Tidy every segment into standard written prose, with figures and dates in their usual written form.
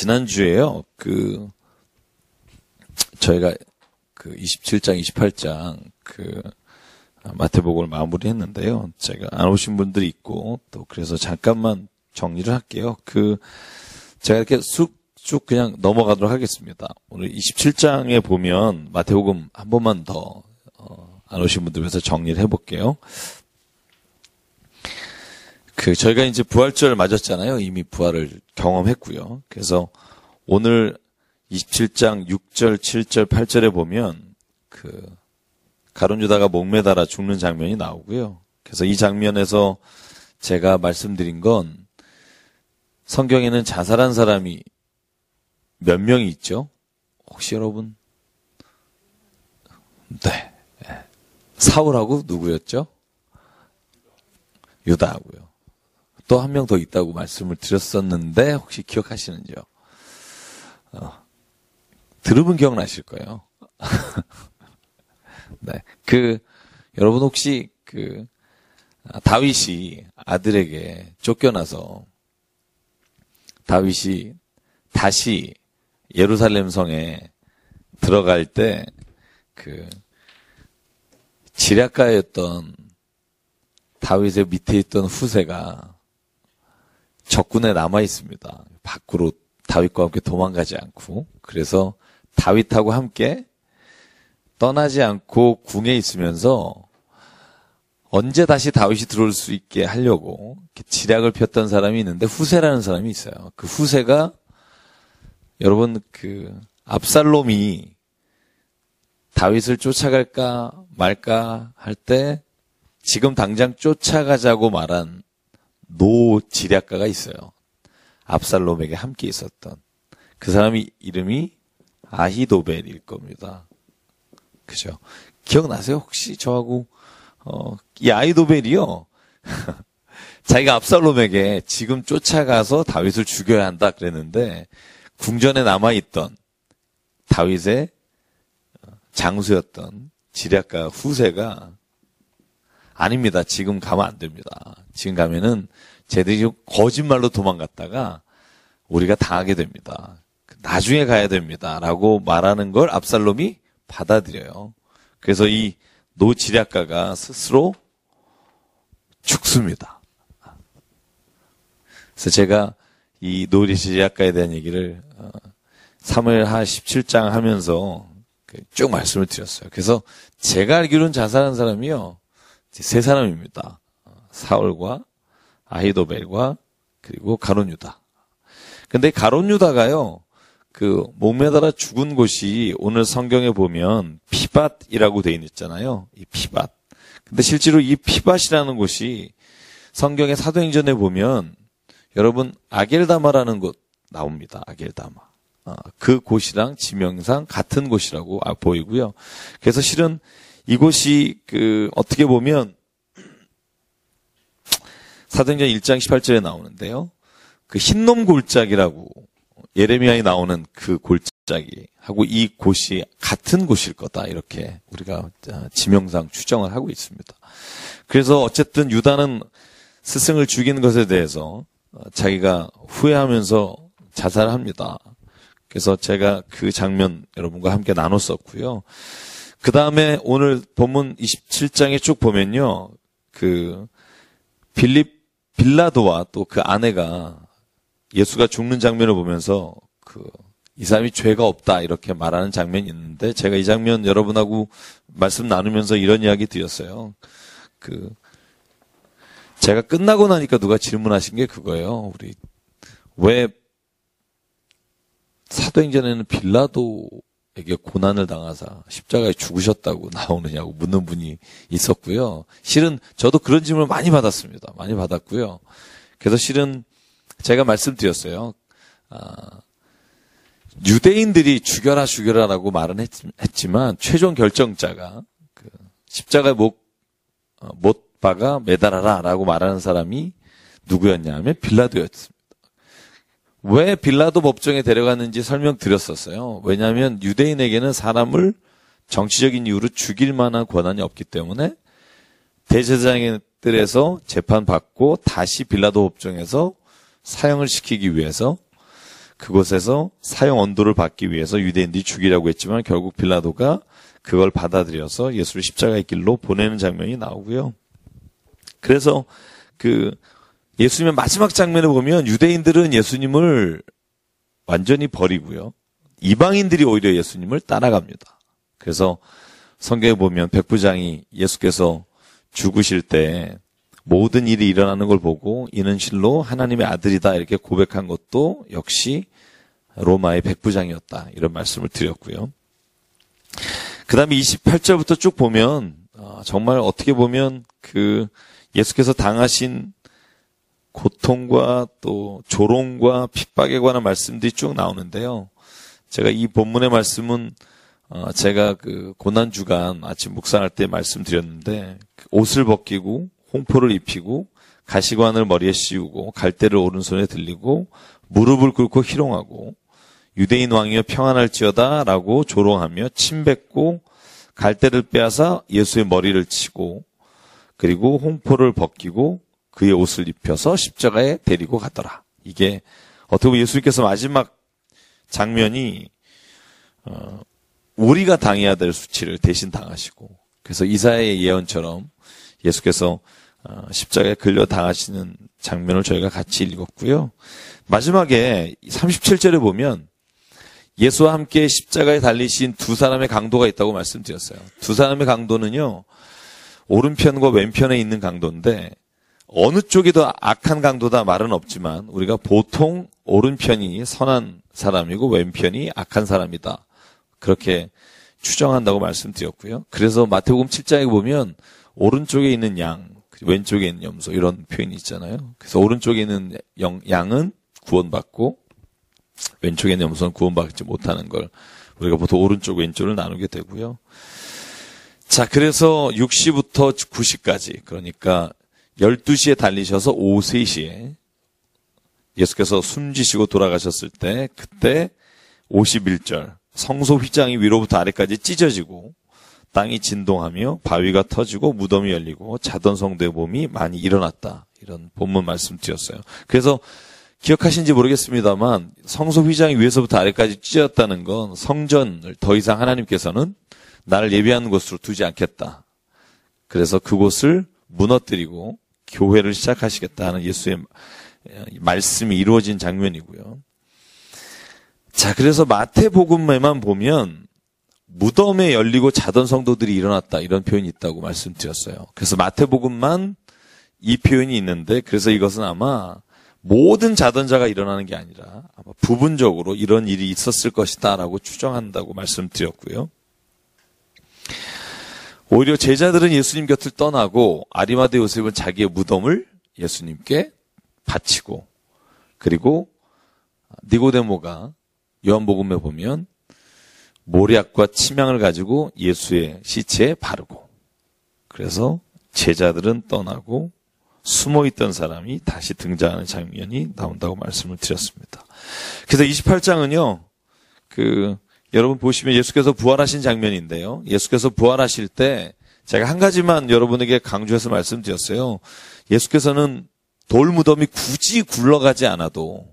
지난주에요. 저희가 27장, 28장 마태복음을 마무리했는데요. 제가 안 오신 분들이 있고 또 그래서 잠깐만 정리를 할게요. 제가 이렇게 쑥 그냥 넘어가도록 하겠습니다. 오늘 27장에 보면 마태복음 한 번만 더 안 오신 분들 위해서 정리를 해볼게요. 저희가 이제 부활절 맞았잖아요. 이미 부활을 경험했고요. 그래서 오늘 27장 6절, 7절, 8절에 보면 가룟 유다가 목매달아 죽는 장면이 나오고요. 그래서 이 장면에서 제가 말씀드린 건 성경에는 자살한 사람이 몇 명이 있죠? 혹시 여러분? 네. 사울하고 누구였죠? 유다하고요. 또 한 명 더 있다고 말씀을 드렸었는데 혹시 기억하시는지요? 들으면 기억나실 거예요. 네. 여러분 혹시 다윗이 아들에게 쫓겨나서 다윗이 다시 예루살렘 성에 들어갈 때 지략가였던 다윗의 밑에 있던 후세가 적군에 남아 있습니다. 밖으로 다윗과 함께 도망가지 않고. 그래서 다윗하고 함께 떠나지 않고 궁에 있으면서 언제 다시 다윗이 들어올 수 있게 하려고 지략을 폈던 사람이 있는데 후세라는 사람이 있어요. 그 후세가 여러분 압살롬이 다윗을 쫓아갈까 말까 할 때 지금 당장 쫓아가자고 말한 노 지략가가 있어요. 압살롬에게 함께 있었던 그 사람이 이름이 아히도벨일 겁니다. 그죠? 기억나세요? 혹시 저하고 이 아히도벨이요. 자기가 압살롬에게 지금 쫓아가서 다윗을 죽여야 한다 그랬는데 궁전에 남아있던 다윗의 장수였던 지략가 후세가 아닙니다. 지금 가면 안 됩니다. 지금 가면은 쟤들이 거짓말로 도망갔다가 우리가 당하게 됩니다. 나중에 가야 됩니다. 라고 말하는 걸 압살롬이 받아들여요. 그래서 이 노 지략가가 스스로 죽습니다. 그래서 제가 이 노 지략가에 대한 얘기를 사무엘하 17장 하면서 쭉 말씀을 드렸어요. 그래서 제가 알기로는 자살한 사람이요. 세 사람입니다. 사울과 아히도벨과 그리고 가룟 유다. 근데 가룟 유다가요. 목매달아 죽은 곳이 오늘 성경에 보면 피밧이라고 되어 있잖아요. 이 피밧. 근데 실제로 이 피밧이라는 곳이 성경의 사도행전에 보면 여러분 아겔다마라는 곳 나옵니다. 아겔다마. 그 곳이랑 지명상 같은 곳이라고 보이고요. 그래서 실은 이곳이 어떻게 보면 사도행전 1장 18절에 나오는데요. 흰놈 골짜기라고 예레미야에 나오는 그 골짜기 하고 이 곳이 같은 곳일 거다. 이렇게 우리가 지명상 추정을 하고 있습니다. 그래서 어쨌든 유다는 스승을 죽이는 것에 대해서 자기가 후회하면서 자살을 합니다. 그래서 제가 그 장면 여러분과 함께 나눴었고요. 그 다음에 오늘 본문 27장에 쭉 보면요. 빌라도와 또 그 아내가 예수가 죽는 장면을 보면서 이 사람이 죄가 없다 이렇게 말하는 장면이 있는데 제가 이 장면 여러분하고 말씀 나누면서 이런 이야기 드렸어요. 제가 끝나고 나니까 누가 질문하신 게 그거예요. 우리 왜 사도행전에는 빌라도에게 고난을 당하사 십자가에 죽으셨다고 나오느냐고 묻는 분이 있었고요. 실은 저도 그런 질문을 많이 받았습니다. 많이 받았고요. 그래서 실은 제가 말씀드렸어요. 유대인들이 죽여라라고 말은 했지만 최종 결정자가 십자가에 못 박아 매달아라라고 말하는 사람이 누구였냐 하면 빌라도였습니다. 왜 빌라도 법정에 데려갔는지 설명드렸었어요. 왜냐하면 유대인에게는 사람을 정치적인 이유로 죽일 만한 권한이 없기 때문에 대제사장들에서 재판받고 다시 빌라도 법정에서 사형을 시키기 위해서 그곳에서 사형 언도를 받기 위해서 유대인들이 죽이라고 했지만 결국 빌라도가 그걸 받아들여서 예수를 십자가의 길로 보내는 장면이 나오고요. 그래서 예수님의 마지막 장면을 보면 유대인들은 예수님을 완전히 버리고요. 이방인들이 오히려 예수님을 따라갑니다. 그래서 성경에 보면 백부장이 예수께서 죽으실 때 모든 일이 일어나는 걸 보고 이는 실로 하나님의 아들이다 이렇게 고백한 것도 역시 로마의 백부장이었다. 이런 말씀을 드렸고요. 그 다음에 28절부터 쭉 보면 정말 어떻게 보면 예수께서 당하신 고통과 또 조롱과 핍박에 관한 말씀들이 쭉 나오는데요. 제가 이 본문의 말씀은 제가 고난주간 아침 묵상할 때 말씀드렸는데 옷을 벗기고 홍포를 입히고 가시관을 머리에 씌우고 갈대를 오른손에 들리고 무릎을 꿇고 희롱하고 유대인 왕이여 평안할지어다 라고 조롱하며 침뱉고 갈대를 빼앗아 예수의 머리를 치고 그리고 홍포를 벗기고 그의 옷을 입혀서 십자가에 데리고 가더라. 이게 어떻게 보면 예수님께서 마지막 장면이 우리가 당해야 될 수치를 대신 당하시고 그래서 이사야의 예언처럼 예수께서 십자가에 끌려 당하시는 장면을 저희가 같이 읽었고요. 마지막에 37절에 보면 예수와 함께 십자가에 달리신 두 사람의 강도가 있다고 말씀드렸어요. 두 사람의 강도는요. 오른편과 왼편에 있는 강도인데 어느 쪽이 더 악한 강도다 말은 없지만 우리가 보통 오른편이 선한 사람이고 왼편이 악한 사람이다. 그렇게 추정한다고 말씀드렸고요. 그래서 마태복음 7장에 보면 오른쪽에 있는 양, 왼쪽에 있는 염소 이런 표현이 있잖아요. 그래서 오른쪽에 있는 양은 구원받고 왼쪽에 있는 염소는 구원받지 못하는 걸 우리가 보통 오른쪽 왼쪽을 나누게 되고요. 자, 그래서 6시부터 9시까지 그러니까 12시에 달리셔서 오후 3시에 예수께서 숨지시고 돌아가셨을 때 그때 51절 성소 휘장이 위로부터 아래까지 찢어지고 땅이 진동하며 바위가 터지고 무덤이 열리고 자던 성도의 몸이 많이 일어났다. 이런 본문 말씀드렸어요. 그래서 기억하신지 모르겠습니다만 성소 휘장이 위에서부터 아래까지 찢어졌다는 건 성전을 더 이상 하나님께서는 나를 예비하는 곳으로 두지 않겠다. 그래서 그곳을 무너뜨리고 교회를 시작하시겠다는 예수의 말씀이 이루어진 장면이고요. 자, 그래서 마태복음에만 보면 무덤에 열리고 자던 성도들이 일어났다 이런 표현이 있다고 말씀드렸어요. 그래서 마태복음만 이 표현이 있는데 그래서 이것은 아마 모든 자던 자가 일어나는 게 아니라 아마 부분적으로 이런 일이 있었을 것이다라고 추정한다고 말씀드렸고요. 오히려 제자들은 예수님 곁을 떠나고 아리마대 요셉은 자기의 무덤을 예수님께 바치고 그리고 니고데모가 요한복음에 보면 모략과 침향을 가지고 예수의 시체에 바르고 그래서 제자들은 떠나고 숨어있던 사람이 다시 등장하는 장면이 나온다고 말씀을 드렸습니다. 그래서 28장은요, 여러분 보시면 예수께서 부활하신 장면인데요. 예수께서 부활하실 때 제가 한 가지만 여러분에게 강조해서 말씀드렸어요. 예수께서는 돌무덤이 굳이 굴러가지 않아도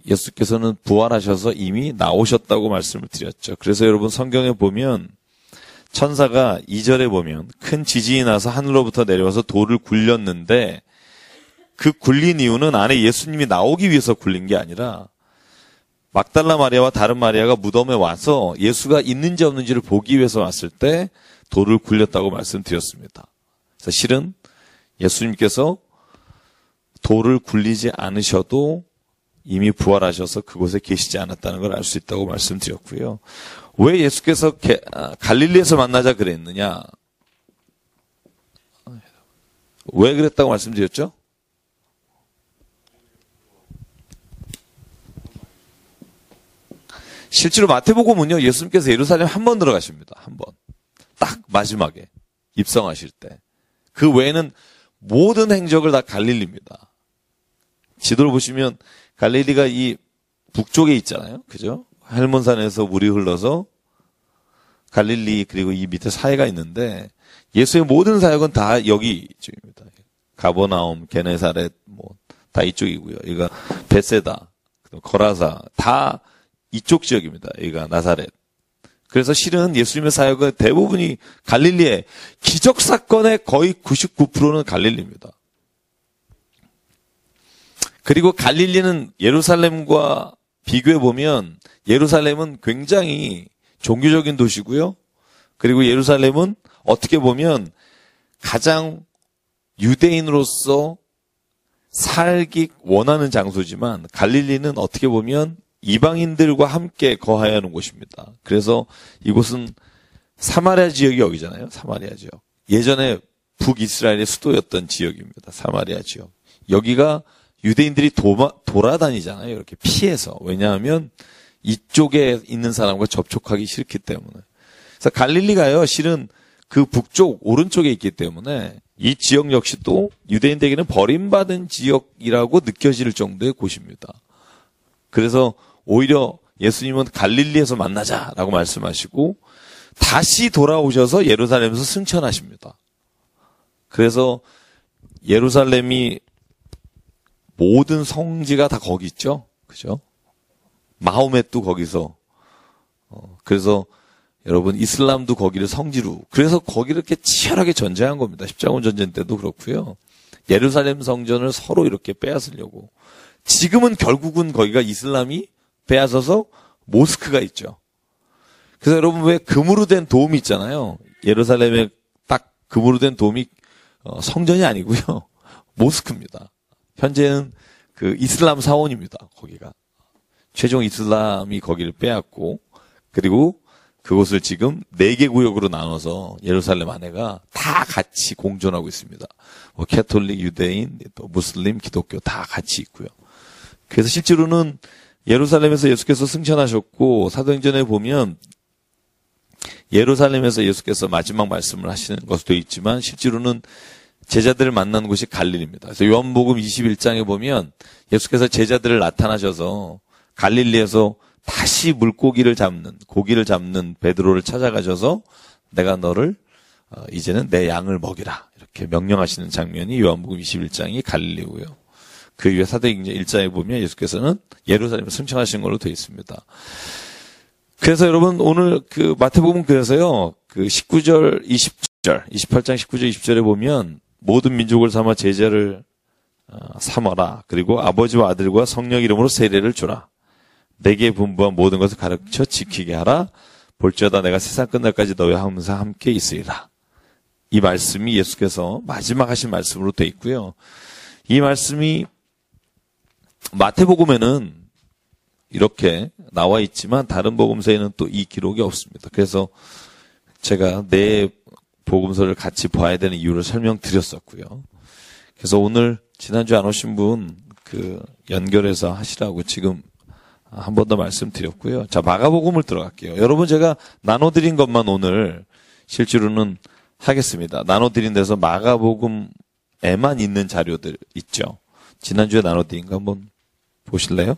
예수께서는 부활하셔서 이미 나오셨다고 말씀을 드렸죠. 그래서 여러분 성경에 보면 천사가 2절에 보면 큰 지진이 나서 하늘로부터 내려와서 돌을 굴렸는데 그 굴린 이유는 안에 예수님이 나오기 위해서 굴린 게 아니라 막달라 마리아와 다른 마리아가 무덤에 와서 예수가 있는지 없는지를 보기 위해서 왔을 때 돌을 굴렸다고 말씀드렸습니다. 그래서 실은 예수님께서 돌을 굴리지 않으셔도 이미 부활하셔서 그곳에 계시지 않았다는 걸 알 수 있다고 말씀드렸고요. 왜 예수께서 갈릴리에서 만나자 그랬느냐? 왜 그랬다고 말씀드렸죠? 실제로 마태복음은요, 예수님께서 예루살렘 한 번 들어가십니다. 한 번. 딱 마지막에 입성하실 때. 그 외에는 모든 행적을 다 갈릴리입니다. 지도를 보시면 갈릴리가 이 북쪽에 있잖아요. 그죠? 헬몬산에서 물이 흘러서 갈릴리 그리고 이 밑에 사해가 있는데 예수의 모든 사역은 다 여기 이쪽입니다. 가버나움, 게네사렛 다 이쪽이고요. 여기가 베세다, 거라사 다 이쪽 지역입니다. 여기가 나사렛. 그래서 실은 예수님의 사역은 대부분이 갈릴리에 기적 사건의 거의 99%는 갈릴리입니다. 그리고 갈릴리는 예루살렘과 비교해 보면 예루살렘은 굉장히 종교적인 도시고요. 그리고 예루살렘은 어떻게 보면 가장 유대인으로서 살기 원하는 장소지만 갈릴리는 어떻게 보면 이방인들과 함께 거하여 하는 곳입니다. 그래서 이곳은 사마리아 지역이 여기잖아요. 사마리아 지역. 예전에 북이스라엘의 수도였던 지역입니다. 사마리아 지역. 여기가 유대인들이 돌아다니잖아요. 이렇게 피해서. 왜냐하면 이쪽에 있는 사람과 접촉하기 싫기 때문에. 그래서 갈릴리가요, 실은 그 북쪽, 오른쪽에 있기 때문에 이 지역 역시 또 유대인들에게는 버림받은 지역이라고 느껴질 정도의 곳입니다. 그래서 오히려 예수님은 갈릴리에서 만나자라고 말씀하시고 다시 돌아오셔서 예루살렘에서 승천하십니다. 그래서 예루살렘이 모든 성지가 다 거기 있죠. 그죠? 마호멧도 거기서. 그래서 여러분 이슬람도 거기를 성지로. 그래서 거기를 이렇게 치열하게 전쟁한 겁니다. 십자군 전쟁 때도 그렇고요. 예루살렘 성전을 서로 이렇게 빼앗으려고. 지금은 결국은 거기가 이슬람이 빼앗아서 모스크가 있죠. 그래서 여러분 왜 금으로 된 돔이 있잖아요. 예루살렘에 딱 금으로 된 돔이 성전이 아니고요. 모스크입니다. 현재는 그 이슬람 사원입니다. 거기가. 최종 이슬람이 거기를 빼앗고 그리고 그곳을 지금 4개 구역으로 나눠서 예루살렘 안에가 다 같이 공존하고 있습니다. 뭐 캐톨릭, 유대인, 또 무슬림, 기독교 다 같이 있고요. 그래서 실제로는 예루살렘에서 예수께서 승천하셨고 사도행전에 보면 예루살렘에서 예수께서 마지막 말씀을 하시는 것으로 되어 있지만 실제로는 제자들을 만난 곳이 갈릴리입니다. 그래서 요한복음 21장에 보면 예수께서 제자들을 나타나셔서 갈릴리에서 다시 고기를 잡는 베드로를 찾아가셔서 내가 너를 이제는 내 양을 먹이라 이렇게 명령하시는 장면이 요한복음 21장이 갈릴리고요. 그 이후에 사도행전 1장에 보면 예수께서는 예루살렘에 승천하신 걸로 되어 있습니다. 그래서 여러분 오늘 그 마태복음 그래서요 그 19절 20절 28장 19절 20절에 보면 모든 민족을 삼아 제자를 삼아라. 그리고 아버지와 아들과 성령 이름으로 세례를 주라. 내게 분부한 모든 것을 가르쳐 지키게 하라. 볼지어다 내가 세상 끝날까지 너희와 항상 함께 있으리라. 이 말씀이 예수께서 마지막 하신 말씀으로 되어 있고요. 이 말씀이 마태복음에는 이렇게 나와 있지만 다른 복음서에는 또 이 기록이 없습니다. 그래서 제가 내 복음서를 같이 봐야 되는 이유를 설명드렸었고요. 그래서 오늘 지난주에 안 오신 분 그 연결해서 하시라고 지금 한 번 더 말씀드렸고요. 자, 마가복음을 들어갈게요. 여러분 제가 나눠드린 것만 오늘 실제로는 하겠습니다. 나눠드린 데서 마가복음에만 있는 자료들 있죠. 지난주에 나눠드린 거 한번 보실래요?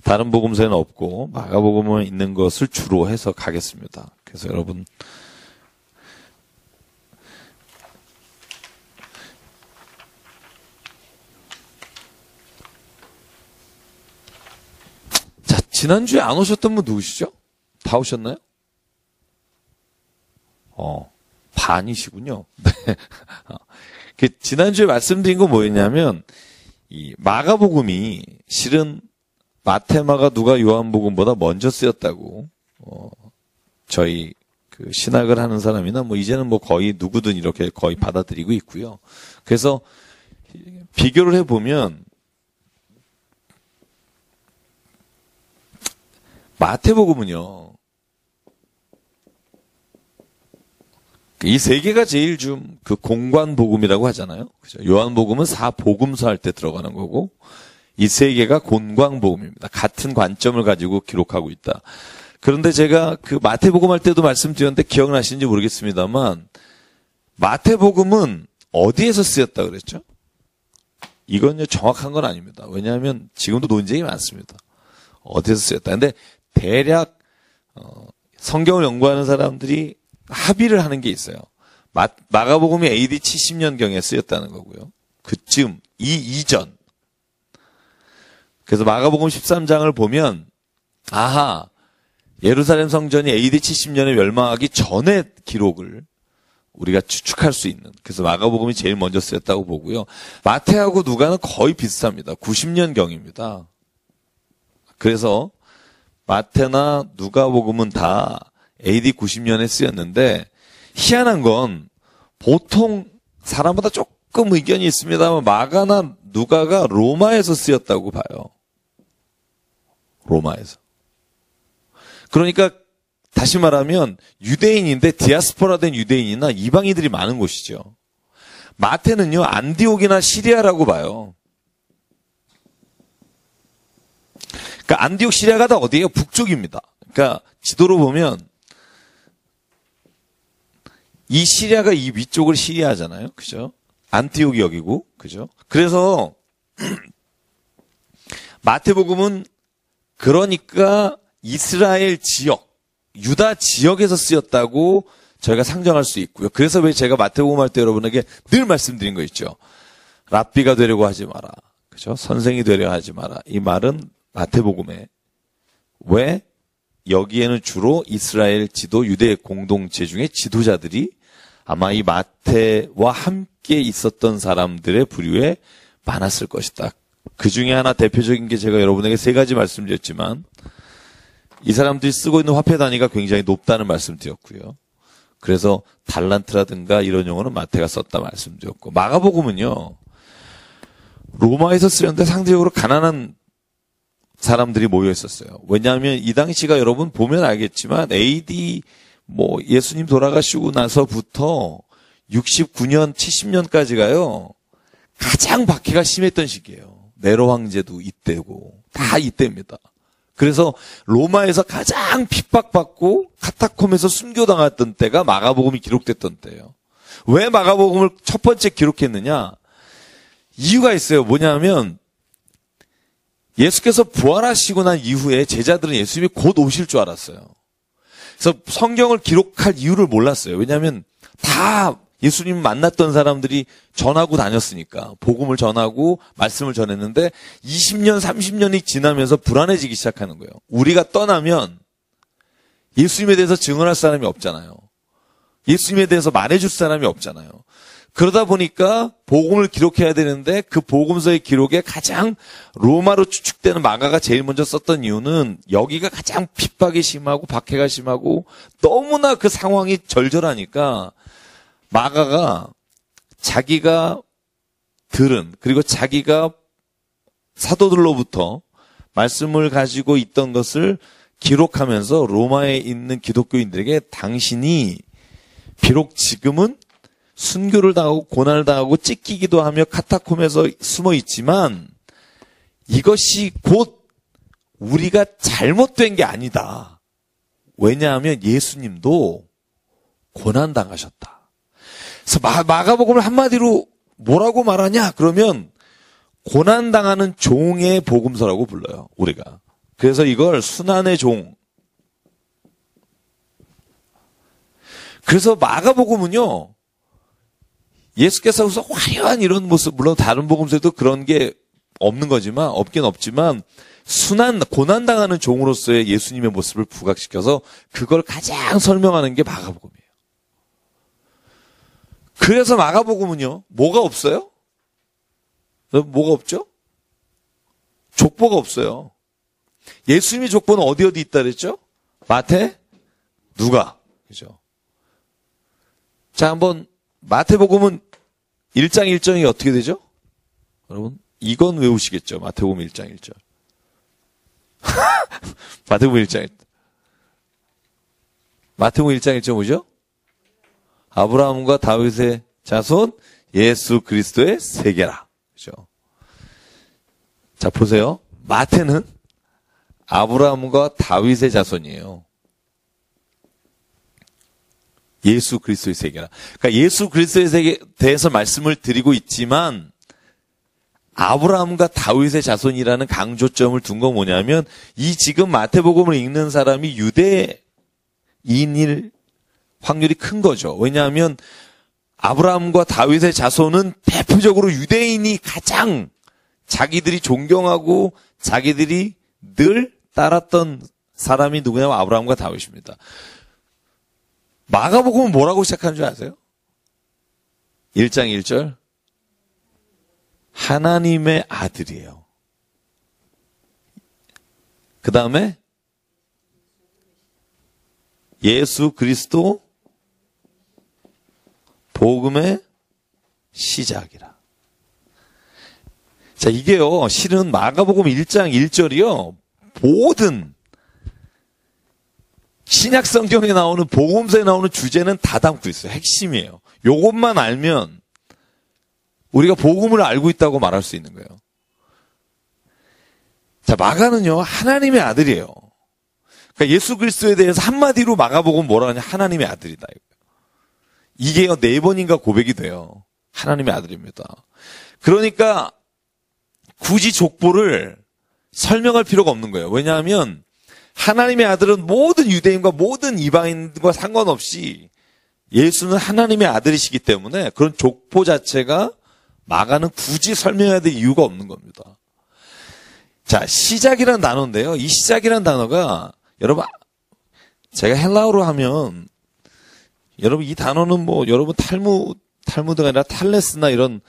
다른 복음서에는 없고 마가복음에 있는 것을 주로 해서 가겠습니다. 그래서 여러분 자, 지난주에 안 오셨던 분 누구시죠? 다 오셨나요? 반이시군요. 네. 지난주에 말씀드린 건 뭐였냐면 이 마가복음이 실은 마태, 마가, 누가, 요한복음보다 먼저 쓰였다고 저희 그 신학을 하는 사람이나 뭐 이제는 뭐 거의 누구든 이렇게 거의 받아들이고 있고요. 그래서 비교를 해보면 마태복음은요. 이 세 개가 제일 좀 그 공관복음이라고 하잖아요. 그죠? 요한복음은 사복음서 할 때 들어가는 거고 이 세 개가 공관복음입니다. 같은 관점을 가지고 기록하고 있다. 그런데 제가 그 마태복음 할 때도 말씀드렸는데 기억나시는지 모르겠습니다만 마태복음은 어디에서 쓰였다 그랬죠? 이건요 정확한 건 아닙니다. 왜냐하면 지금도 논쟁이 많습니다. 어디에서 쓰였다. 근데 대략 성경을 연구하는 사람들이 합의를 하는 게 있어요. 마가복음이 AD 70년경에 쓰였다는 거고요. 그쯤 이전 그래서 마가복음 13장을 보면 아하, 예루살렘 성전이 AD 70년에 멸망하기 전의 기록을 우리가 추측할 수 있는, 그래서 마가복음이 제일 먼저 쓰였다고 보고요. 마태하고 누가는 거의 비슷합니다. 90년경입니다. 그래서 마태나 누가복음은 다 AD 90년에 쓰였는데, 희한한 건 보통 사람마다 조금 의견이 있습니다만 마가나 누가가 로마에서 쓰였다고 봐요. 로마에서. 그러니까 다시 말하면 유대인인데 디아스포라 된 유대인이나 이방인들이 많은 곳이죠. 마태는요, 안디옥이나 시리아라고 봐요. 그러니까 안디옥 시리아가 다 어디예요? 북쪽입니다. 그러니까 지도로 보면 이 시리아가 이 위쪽을 시리아잖아요. 그죠? 안티옥이 여기고, 그죠? 그래서 마태복음은 그러니까 이스라엘 지역, 유다 지역에서 쓰였다고 저희가 상정할 수 있고요. 그래서 왜 제가 마태복음 할 때 여러분에게 늘 말씀드린 거 있죠. 랍비가 되려고 하지 마라. 그죠? 선생이 되려 하지 마라. 이 말은 마태복음에 왜 여기에는 주로 이스라엘 지도 유대 공동체 중에 지도자들이 아마 이 마태와 함께 있었던 사람들의 부류에 많았을 것이다. 그 중에 하나 대표적인 게 제가 여러분에게 3가지 말씀드렸지만 이 사람들이 쓰고 있는 화폐 단위가 굉장히 높다는 말씀드렸고요. 그래서 달란트라든가 이런 용어는 마태가 썼다 말씀드렸고, 마가복음은요, 로마에서 쓰였는데 상대적으로 가난한 사람들이 모여 있었어요. 왜냐하면 이 당시가 여러분 보면 알겠지만 AD 예수님 돌아가시고 나서부터 69년, 70년까지가요, 가장 박해가 심했던 시기예요. 네로 황제도 이때고, 다 이때입니다. 그래서 로마에서 가장 핍박받고 카타콤에서 순교당했던 때가 마가복음이 기록됐던 때예요. 왜 마가복음을 첫 번째 기록했느냐? 이유가 있어요. 뭐냐면 예수께서 부활하시고 난 이후에 제자들은 예수님이 곧 오실 줄 알았어요. 그래서 성경을 기록할 이유를 몰랐어요. 왜냐하면 다 예수님 만났던 사람들이 전하고 다녔으니까, 복음을 전하고 말씀을 전했는데 20년, 30년이 지나면서 불안해지기 시작하는 거예요. 우리가 떠나면 예수님에 대해서 증언할 사람이 없잖아요. 예수님에 대해서 말해줄 사람이 없잖아요. 그러다 보니까 복음을 기록해야 되는데 그 복음서의 기록에 가장 로마로 추측되는 마가가 제일 먼저 썼던 이유는 여기가 가장 핍박이 심하고 박해가 심하고 너무나 그 상황이 절절하니까 마가가 자기가 들은, 그리고 자기가 사도들로부터 말씀을 가지고 있던 것을 기록하면서 로마에 있는 기독교인들에게 당신이 비록 지금은 순교를 당하고 고난을 당하고 찢기기도 하며 카타콤에서 숨어 있지만 이것이 곧 우리가 잘못된 게 아니다. 왜냐하면 예수님도 고난 당하셨다. 그래서 마가복음을 한마디로 뭐라고 말하냐? 그러면 고난 당하는 종의 복음서라고 불러요, 우리가. 그래서 이걸 순환의 종. 그래서 마가복음은요, 예수께서 화려한 이런 모습, 물론 다른 복음서에도 그런 게 없긴 없지만 고난 당하는 종으로서의 예수님의 모습을 부각시켜서 그걸 가장 설명하는 게 마가복음이에요. 그래서 마가복음은요, 뭐가 없어요? 뭐가 없죠? 족보가 없어요. 예수님의 족보는 어디 있다 그랬죠? 마태, 누가, 그죠? 자, 한번 마태복음은 1장 1절이 어떻게 되죠? 여러분, 이건 외우시겠죠? 마태복음 1장 1절. 마태복음 1장 1절. 마태복음 1장 1절 뭐죠? 아브라함과 다윗의 자손 예수 그리스도의 세계라. 그죠? 자, 보세요. 마태는 아브라함과 다윗의 자손이에요. 예수 그리스도의 세계라. 그러니까 예수 그리스도의 세계에 대해서 말씀을 드리고 있지만 아브라함과 다윗의 자손이라는 강조점을 둔 건 뭐냐면 이 지금 마태복음을 읽는 사람이 유대인일 확률이 큰 거죠. 왜냐하면 아브라함과 다윗의 자손은 대표적으로 유대인이 가장 자기들이 존경하고 자기들이 늘 따랐던 사람이 누구냐면 아브라함과 다윗입니다. 마가복음은 뭐라고 시작하는 줄 아세요? 1장 1절. 하나님의 아들이에요. 그 다음에 예수 그리스도 복음의 시작이라. 자, 이게요, 실은 마가복음 1장 1절이요, 모든 신약 성경에 나오는 복음서에 나오는 주제는 다 담고 있어요. 핵심이에요. 요것만 알면 우리가 복음을 알고 있다고 말할 수 있는 거예요. 자, 마가는요, 하나님의 아들이에요. 그러니까 예수 그리스도에 대해서 한마디로 마가복음 뭐라 하냐? 하나님의 아들이다. 이게요, 4번인가 고백이 돼요. 하나님의 아들입니다. 그러니까 굳이 족보를 설명할 필요가 없는 거예요. 왜냐하면 하나님의 아들은 모든 유대인과 모든 이방인과 상관없이 예수는 하나님의 아들이시기 때문에 그런 족보 자체가 마가는 굳이 설명해야 될 이유가 없는 겁니다. 자, 시작이라는 단어인데요. 이 시작이라는 단어가 여러분, 제가 헬라어로 하면 여러분 이 단어는 뭐 여러분 탈무드가 아니라 탈레스나 이런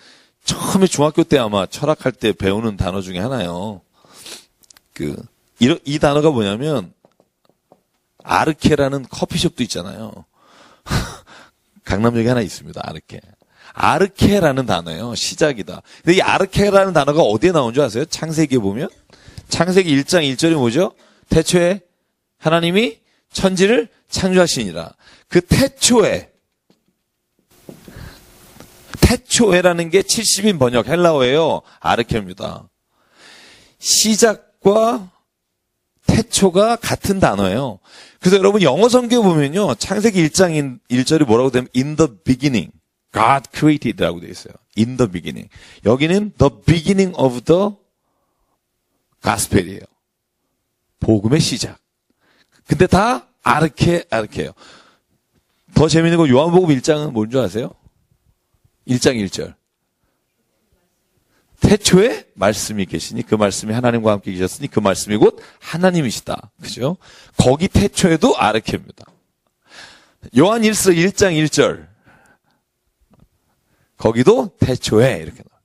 처음에 중학교 때 아마 철학할 때 배우는 단어 중에 하나요. 이 단어가 뭐냐면 아르케라는 커피숍도 있잖아요. 강남역에 하나 있습니다. 아르케라는 단어예요. 시작이다. 근데 이 아르케라는 단어가 어디에 나온 줄 아세요? 창세기에 보면 창세기 1장 1절이 뭐죠? 태초에 하나님이 천지를 창조하시니라. 그 태초에라는 게 70인 번역 헬라어예요. 아르케입니다. 시작과 태초가 같은 단어예요. 그래서 여러분 영어 성경에 보면요. 창세기 1장 1절이 뭐라고 되면 in the beginning God created라고 되어 있어요. in the beginning. 여기는 the beginning of the gospel이에요. 복음의 시작. 근데 다 아르케예요. 더 재밌는 건 요한복음 1장은 뭔 줄 아세요? 1장 1절. 태초에 말씀이 계시니 그 말씀이 하나님과 함께 계셨으니 그 말씀이 곧 하나님이시다. 그죠? 거기 태초에도 아르케입니다. 요한 1서 1장 1절. 거기도 태초에 이렇게 나와요.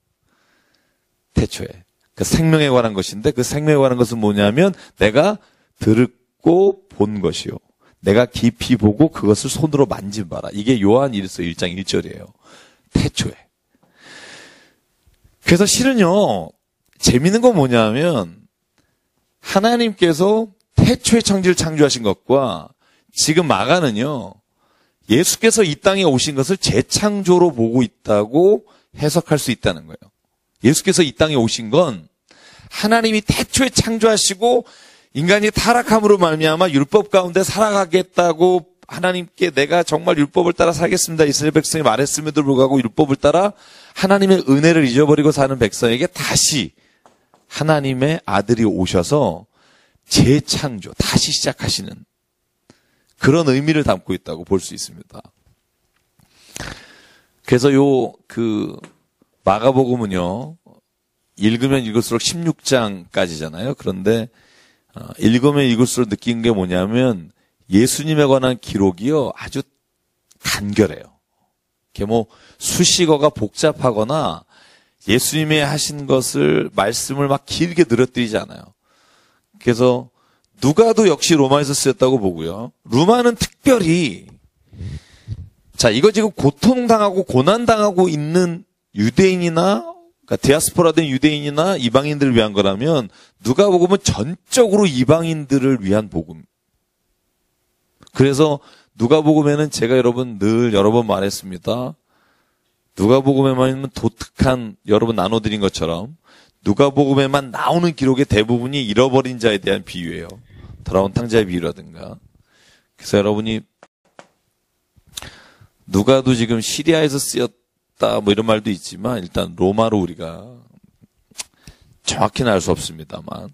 태초에. 그 생명에 관한 것인데 그 생명에 관한 것은 뭐냐면 내가 듣고 본 것이요. 내가 깊이 보고 그것을 손으로 만진 바라. 이게 요한 1서 1장 1절이에요. 태초에. 그래서 실은요, 재밌는 건 뭐냐면 하나님께서 태초에 천지를 창조하신 것과 지금 마가는요, 예수께서 이 땅에 오신 것을 재창조로 보고 있다고 해석할 수 있다는 거예요. 예수께서 이 땅에 오신 건 하나님이 태초에 창조하시고 인간이 타락함으로 말미암아 율법 가운데 살아가겠다고 하나님께 내가 정말 율법을 따라 살겠습니다. 이스라엘 백성이 말했음에도 불구하고 율법을 따라 하나님의 은혜를 잊어버리고 사는 백성에게 다시 하나님의 아들이 오셔서 재창조, 다시 시작하시는 그런 의미를 담고 있다고 볼 수 있습니다. 그래서 마가복음은요, 읽으면 읽을수록 16장까지잖아요. 그런데 읽으면 읽을수록 느낀 게 뭐냐면 예수님에 관한 기록이요, 아주 간결해요. 이게 뭐 수식어가 복잡하거나 예수님이 하신 것을 말씀을 막 길게 늘어뜨리지 않아요. 그래서 누가도 역시 로마에서 쓰였다고 보고요. 루마는 특별히 자, 이거 지금 고통당하고 고난당하고 있는 유대인이나 그러니까 디아스포라된 유대인이나 이방인들을 위한 거라면 누가복음은 전적으로 이방인들을 위한 복음. 그래서 누가복음에는 제가 여러분 늘 여러 번 말했습니다. 누가복음에만 있는 독특한 여러분 나눠드린 것처럼 누가복음에만 나오는 기록의 대부분이 잃어버린 자에 대한 비유예요. 돌아온 탕자의 비유라든가. 그래서 여러분이 누가도 지금 시리아에서 쓰였다 뭐 이런 말도 있지만 일단 로마로 우리가 정확히는 알 수 없습니다만.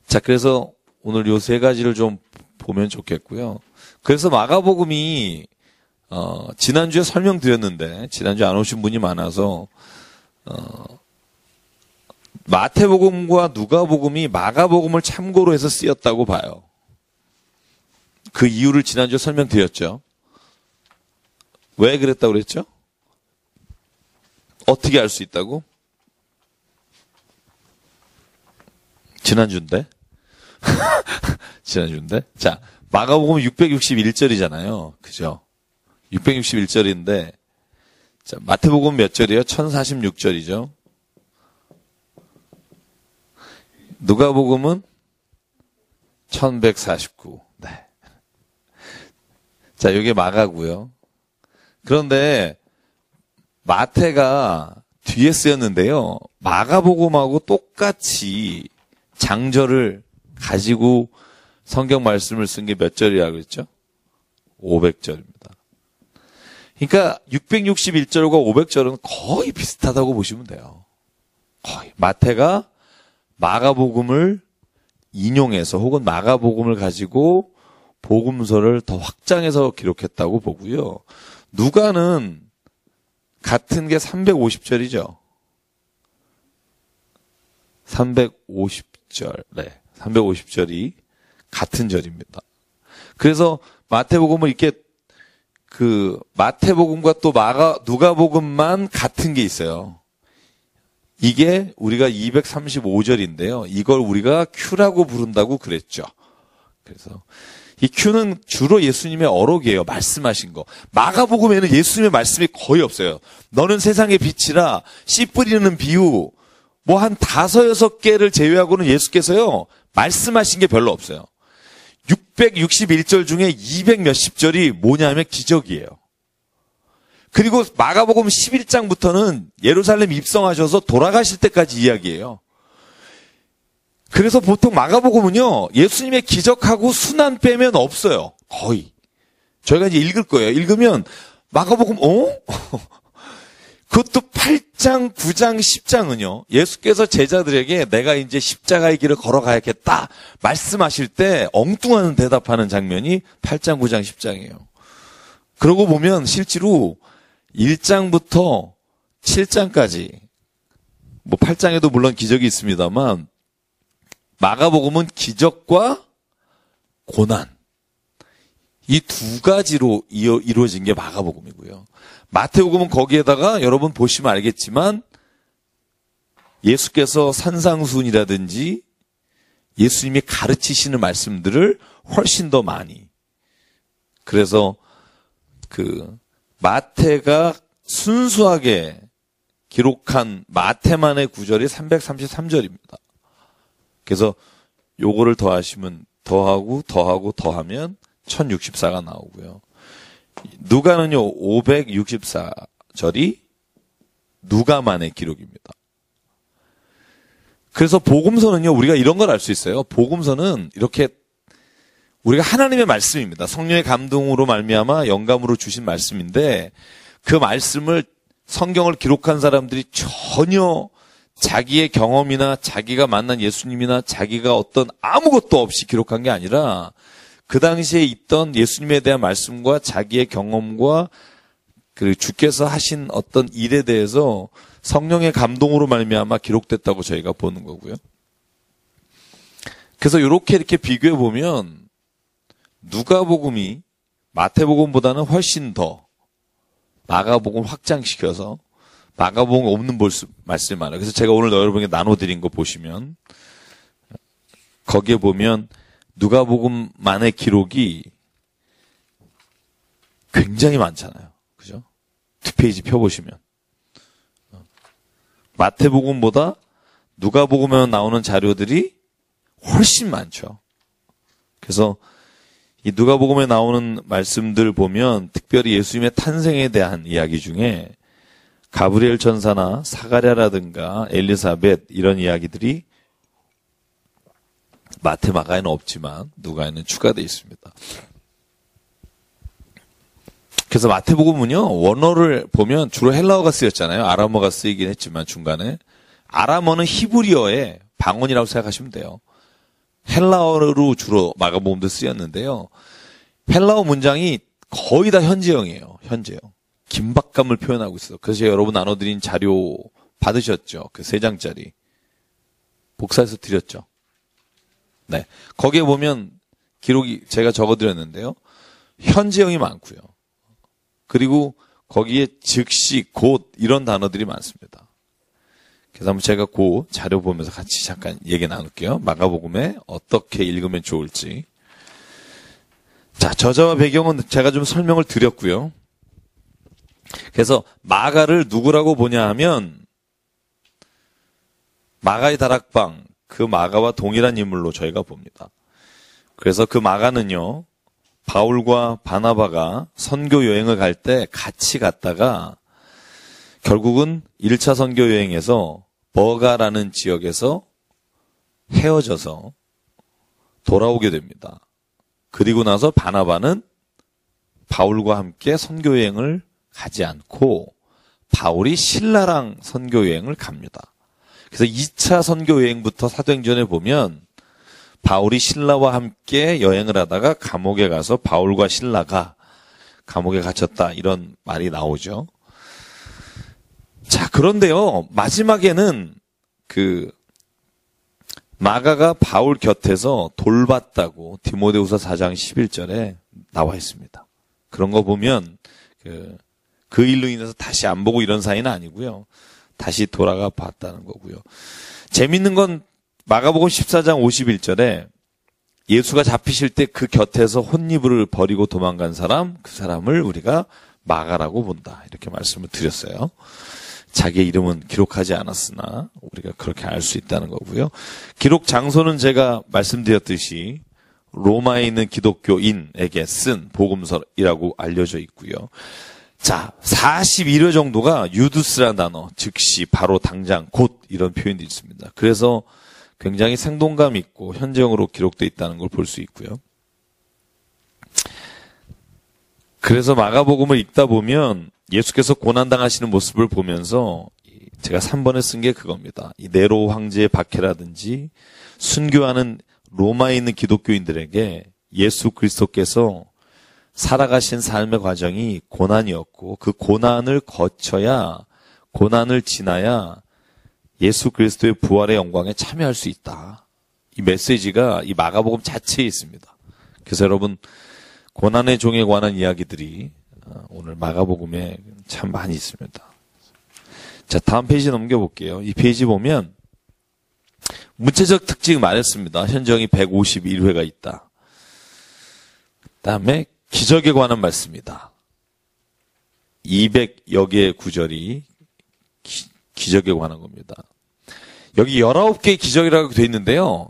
자, 그래서 오늘 요 세 가지를 좀 보면 좋겠고요. 그래서 마가복음이 지난주에 설명드렸는데 지난주에 안 오신 분이 많아서 마태복음과 누가복음이 마가복음을 참고로 해서 쓰였다고 봐요. 그 이유를 지난주에 설명드렸죠. 왜 그랬다고 그랬죠? 어떻게 알 수 있다고? 지난주인데? 지난주인데? 자, 마가복음은 661절이잖아요. 그죠? 661절인데, 자, 마태복음 몇 절이에요? 1046절이죠. 누가복음은 1149. 네. 자, 이게 마가고요. 그런데 마태가 뒤에 쓰였는데요. 마가복음하고 똑같이 장절을 가지고 성경 말씀을 쓴 게 몇 절이라고 그랬죠? 500절입니다. 그러니까 661절과 500절은 거의 비슷하다고 보시면 돼요. 거의. 마태가 마가복음을 인용해서 혹은 마가복음을 가지고 복음서를 더 확장해서 기록했다고 보고요. 누가는 같은 게 350절이죠. 350절. 네. 350절이 같은 절입니다. 그래서 마태복음을 이렇게 마태복음과 또 누가복음만 같은 게 있어요. 이게 우리가 235절인데요. 이걸 우리가 큐라고 부른다고 그랬죠. 그래서 이 큐는 주로 예수님의 어록이에요. 말씀하신 거. 마가복음에는 예수님의 말씀이 거의 없어요. 너는 세상의 빛이라, 씨 뿌리는 비유, 뭐 한 5, 6개를 제외하고는 예수께서요, 말씀하신 게 별로 없어요. 661절 중에 200 몇십 절이 뭐냐면 기적이에요. 그리고 마가복음 11장부터는 예루살렘 입성하셔서 돌아가실 때까지 이야기예요. 그래서 보통 마가복음은요, 예수님의 기적하고 순환 빼면 없어요. 거의. 저희가 이제 읽을 거예요. 읽으면 마가복음, 그것도 8장, 9장, 10장은요, 예수께서 제자들에게 내가 이제 십자가의 길을 걸어가야겠다 말씀하실 때 엉뚱한 대답하는 장면이 8장, 9장, 10장이에요. 그러고 보면 실제로 1장부터 7장까지, 뭐 8장에도 물론 기적이 있습니다만, 마가복음은 기적과 고난, 이 두 가지로 이루어진 게 마가복음이고요. 마태복음은 거기에다가 여러분 보시면 알겠지만 예수께서 산상수훈이라든지 예수님이 가르치시는 말씀들을 훨씬 더 많이. 그래서 마태가 순수하게 기록한 마태만의 구절이 333절입니다. 그래서 요거를 더하시면 더하면 1064가 나오고요. 누가는요, 564절이 누가만의 기록입니다. 그래서 복음서는요, 우리가 이런 걸 알 수 있어요. 복음서는 이렇게 우리가 하나님의 말씀입니다. 성령의 감동으로 말미암아 영감으로 주신 말씀인데, 그 말씀을 성경을 기록한 사람들이 전혀 자기의 경험이나 자기가 만난 예수님이나 자기가 어떤 아무것도 없이 기록한 게 아니라 그 당시에 있던 예수님에 대한 말씀과 자기의 경험과 그 주께서 하신 어떤 일에 대해서 성령의 감동으로 말미암아 기록됐다고 저희가 보는 거고요. 그래서 이렇게 비교해 보면 누가복음이 마태복음보다는 훨씬 더 마가복음 확장시켜서 마가복음 없는 말씀이 많아요. 그래서 제가 오늘 여러분에게 나눠드린 거 보시면 거기에 보면 누가복음만의 기록이 굉장히 많잖아요. 그죠? 뒷페이지 펴보시면. 마태복음보다 누가복음에 나오는 자료들이 훨씬 많죠. 그래서 이 누가복음에 나오는 말씀들 보면 특별히 예수님의 탄생에 대한 이야기 중에 가브리엘 천사나 사가랴라든가 엘리사벳 이런 이야기들이 마태, 마가에는 없지만 누가에는 추가되어 있습니다. 그래서 마태복음은요, 원어를 보면 주로 헬라어가 쓰였잖아요. 아람어가 쓰이긴 했지만 중간에. 아람어는 히브리어의 방언이라고 생각하시면 돼요. 헬라어로 주로 마가복음도 쓰였는데요. 헬라어 문장이 거의 다 현재형이에요. 현재형. 긴박감을 표현하고 있어요. 그래서 제가 여러분 나눠드린 자료 받으셨죠? 그 3장짜리. 복사해서 드렸죠. 네. 거기에 보면 기록이 제가 적어드렸는데요. 현재형이 많고요. 그리고 거기에 즉시, 곧 이런 단어들이 많습니다. 그래서 한번 제가 그 자료 보면서 같이 잠깐 얘기 나눌게요. 마가복음에 어떻게 읽으면 좋을지. 자, 저자와 배경은 제가 좀 설명을 드렸고요. 그래서 마가를 누구라고 보냐 하면 마가의 다락방, 그 마가와 동일한 인물로 저희가 봅니다. 그래서 그 마가는요, 바울과 바나바가 선교 여행을 갈 때 같이 갔다가 결국은 1차 선교 여행에서 버가라는 지역에서 헤어져서 돌아오게 됩니다. 그리고 나서 바나바는 바울과 함께 선교 여행을 가지 않고 바울이 신라랑 선교 여행을 갑니다. 그래서 2차 선교 여행부터 사도행전에 보면 바울이 신라와 함께 여행을 하다가 감옥에 가서 바울과 신라가 감옥에 갇혔다, 이런 말이 나오죠. 자, 그런데요, 마지막에는 마가가 바울 곁에서 돌봤다고 디모데후서 4장 11절에 나와 있습니다. 그런 거 보면 그 일로 인해서 다시 안 보고 이런 사이는 아니고요. 다시 돌아가 봤다는 거고요. 재밌는 건 마가복음 14장 51절에 예수가 잡히실 때 그 곁에서 혼니부를 버리고 도망간 사람, 그 사람을 우리가 마가라고 본다, 이렇게 말씀을 드렸어요. 자기의 이름은 기록하지 않았으나 우리가 그렇게 알 수 있다는 거고요. 기록 장소는 제가 말씀드렸듯이 로마에 있는 기독교인에게 쓴 복음서이라고 알려져 있고요. 자, 41회 정도가 유두스라는 단어, 즉시, 바로, 당장, 곧, 이런 표현도 있습니다. 그래서 굉장히 생동감 있고 현재형으로 기록되어 있다는 걸 볼 수 있고요. 그래서 마가복음을 읽다 보면 예수께서 고난당하시는 모습을 보면서 제가 3번에 쓴 게 그겁니다. 이 네로 황제의 박해라든지 순교하는 로마에 있는 기독교인들에게 예수 그리스도께서 살아가신 삶의 과정이 고난이었고 그 고난을 거쳐야, 고난을 지나야 예수 그리스도의 부활의 영광에 참여할 수 있다. 이 메시지가 이 마가복음 자체에 있습니다. 그래서 여러분, 고난의 종에 관한 이야기들이 오늘 마가복음에 참 많이 있습니다. 자, 다음 페이지 넘겨볼게요. 이 페이지 보면 문체적 특징 말했습니다. 현정이 151회가 있다. 그 다음에 기적에 관한 말씀이다. 200여 개의 구절이 기적에 관한 겁니다. 여기 19개의 기적이라고 되어 있는데요.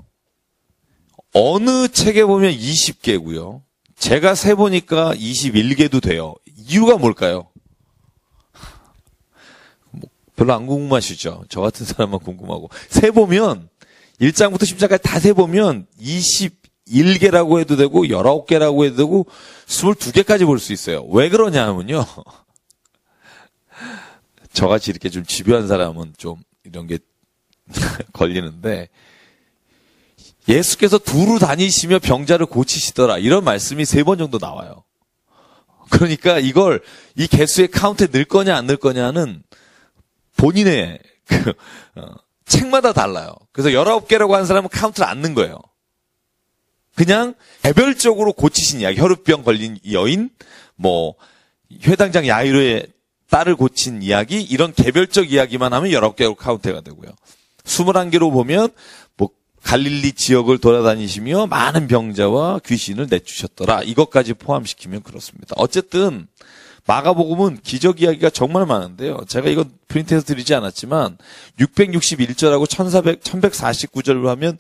어느 책에 보면 20개고요. 제가 세보니까 21개도 돼요. 이유가 뭘까요? 별로 안 궁금하시죠? 저 같은 사람만 궁금하고. 세보면 1장부터 10장까지 다 세보면 21개라고 해도 되고 19개라고 해도 되고 22개까지 볼 수 있어요. 왜 그러냐 하면요. 저같이 이렇게 좀 집요한 사람은 좀 이런 게 걸리는데, 예수께서 두루 다니시며 병자를 고치시더라, 이런 말씀이 3번 정도 나와요. 그러니까 이걸 이 개수의 카운트에 넣을 거냐 안 넣을 거냐는 본인의 책마다 달라요. 그래서 19개라고 하는 사람은 카운트를 안 넣은 거예요. 그냥 개별적으로 고치신 이야기, 혈우병 걸린 여인, 회당장 야이로의 딸을 고친 이야기, 이런 개별적 이야기만 하면 19개로 카운트가 되고요. 21개로 보면 갈릴리 지역을 돌아다니시며 많은 병자와 귀신을 내쫓으셨더라, 이것까지 포함시키면 그렇습니다. 어쨌든 마가복음은 기적 이야기가 정말 많은데요. 제가 이건 프린트해서 드리지 않았지만 661절하고 1149절로 하면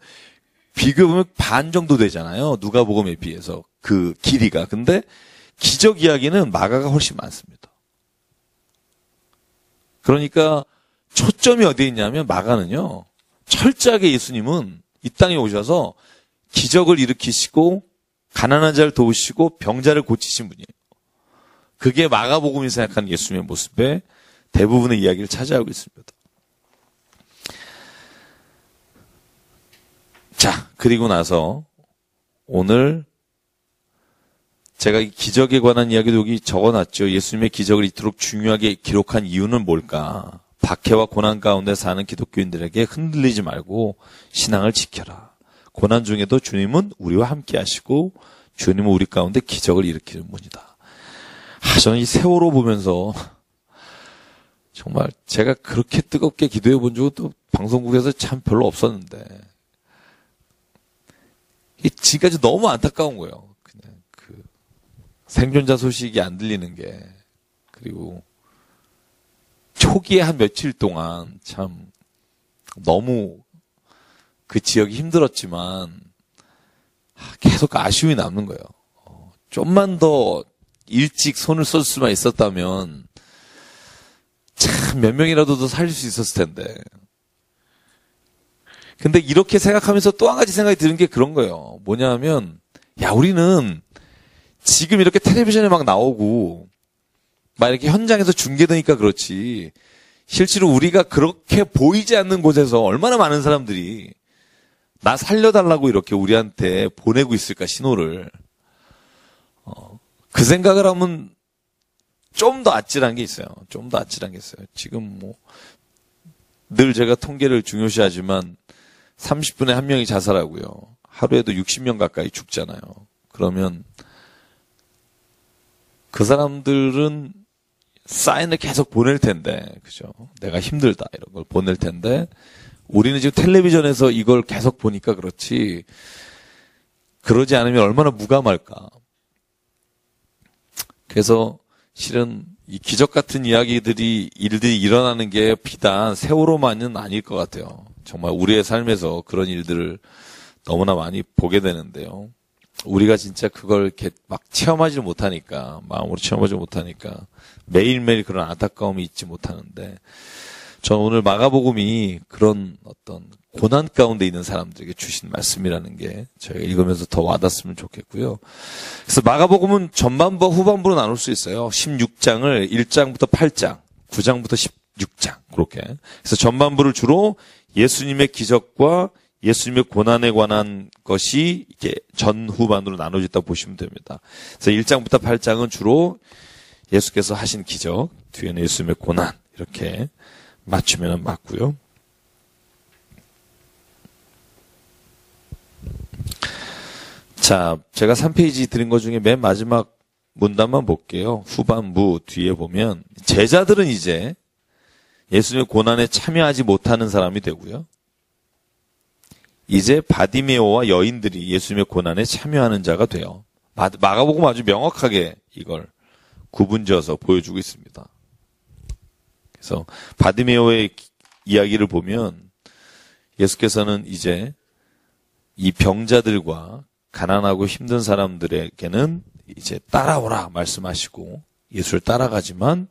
비교해보면 반 정도 되잖아요. 누가복음에 비해서 그 길이가. 근데 기적 이야기는 마가가 훨씬 많습니다. 그러니까 초점이 어디에 있냐면 마가는요, 철저하게 예수님은 이 땅에 오셔서 기적을 일으키시고 가난한 자를 도우시고 병자를 고치신 분이에요. 그게 마가복음이 생각하는 예수님의 모습의 대부분의 이야기를 차지하고 있습니다. 자, 그리고 나서 오늘 제가 이 기적에 관한 이야기도 여기 적어놨죠. 예수님의 기적을 이토록 중요하게 기록한 이유는 뭘까? 박해와 고난 가운데 사는 기독교인들에게 흔들리지 말고 신앙을 지켜라. 고난 중에도 주님은 우리와 함께 하시고 주님은 우리 가운데 기적을 일으키는 분이다. 저는 이 세월호 보면서 정말 제가 그렇게 뜨겁게 기도해 본 적은 또 방송국에서 참 별로 없었는데 지금까지 너무 안타까운 거예요. 그냥 그 생존자 소식이 안 들리는 게. 그리고 초기에 한 며칠 동안 참 너무 그 지역이 힘들었지만 계속 아쉬움이 남는 거예요. 좀만 더 일찍 손을 쓸 수만 있었다면 참 몇 명이라도 더 살릴 수 있었을 텐데. 근데 이렇게 생각하면서 또 한 가지 생각이 드는 게 그런 거예요. 뭐냐 하면 우리는 지금 이렇게 텔레비전에 막 나오고 막 이렇게 현장에서 중계되니까 그렇지 실제로 우리가 그렇게 보이지 않는 곳에서 얼마나 많은 사람들이 나 살려달라고 이렇게 우리한테 보내고 있을까 신호를. 그 생각을 하면 좀 더 아찔한 게 있어요. 좀 더 아찔한 게 있어요. 지금 늘 제가 통계를 중요시하지만 30분에 한 명이 자살하고요. 하루에도 60명 가까이 죽잖아요. 그러면 그 사람들은 사인을 계속 보낼 텐데, 그죠? 내가 힘들다 이런 걸 보낼 텐데 우리는 지금 텔레비전에서 이걸 계속 보니까 그렇지 그러지 않으면 얼마나 무감할까. 그래서 실은 이 기적 같은 일들이 일어나는 게 비단 세월호만은 아닐 것 같아요. 정말 우리의 삶에서 그런 일들을 너무나 많이 보게 되는데요. 우리가 진짜 그걸 이렇게 막 체험하지 못하니까, 마음으로 체험하지 못하니까 매일매일 그런 안타까움이 잊지 못하는데, 저는 오늘 마가복음이 그런 어떤 고난 가운데 있는 사람들에게 주신 말씀이라는 게 저희가 읽으면서 더 와닿았으면 좋겠고요. 그래서 마가복음은 전반부와 후반부로 나눌 수 있어요. 16장을 1장부터 8장, 9장부터 16장 그렇게. 그래서 전반부를 주로 예수님의 기적과 예수님의 고난에 관한 것이 이게 전후반으로 나눠졌다 보시면 됩니다. 그래서 1장부터 8장은 주로 예수께서 하신 기적, 뒤에는 예수님의 고난 이렇게 맞추면 맞고요. 자, 제가 3페이지 드린 것 중에 맨 마지막 문단만 볼게요. 후반부 뒤에 보면 제자들은 이제 예수님의 고난에 참여하지 못하는 사람이 되고요. 이제 바디메오와 여인들이 예수님의 고난에 참여하는 자가 돼요. 마가복음 아주 명확하게 이걸 구분지어서 보여주고 있습니다. 그래서 바디메오의 이야기를 보면 예수께서는 이제 이 병자들과 가난하고 힘든 사람들에게는 이제 따라오라 말씀하시고 예수를 따라가지만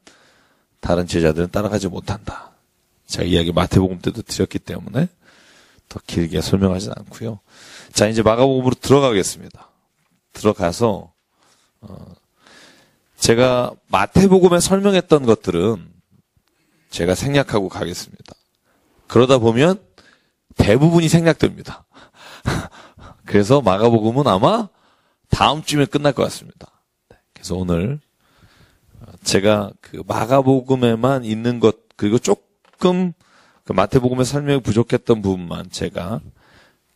다른 제자들은 따라가지 못한다. 제가 이야기 마태복음 때도 드렸기 때문에 더 길게 설명하진 않고요. 자, 이제 마가복음으로 들어가겠습니다. 들어가서 제가 마태복음에 설명했던 것들은 제가 생략하고 가겠습니다. 그러다 보면 대부분이 생략됩니다. 그래서 마가복음은 아마 다음 주면 끝날 것 같습니다. 그래서 오늘 제가 그 마가복음에만 있는 것 그리고 조금 그 마태복음의 설명이 부족했던 부분만 제가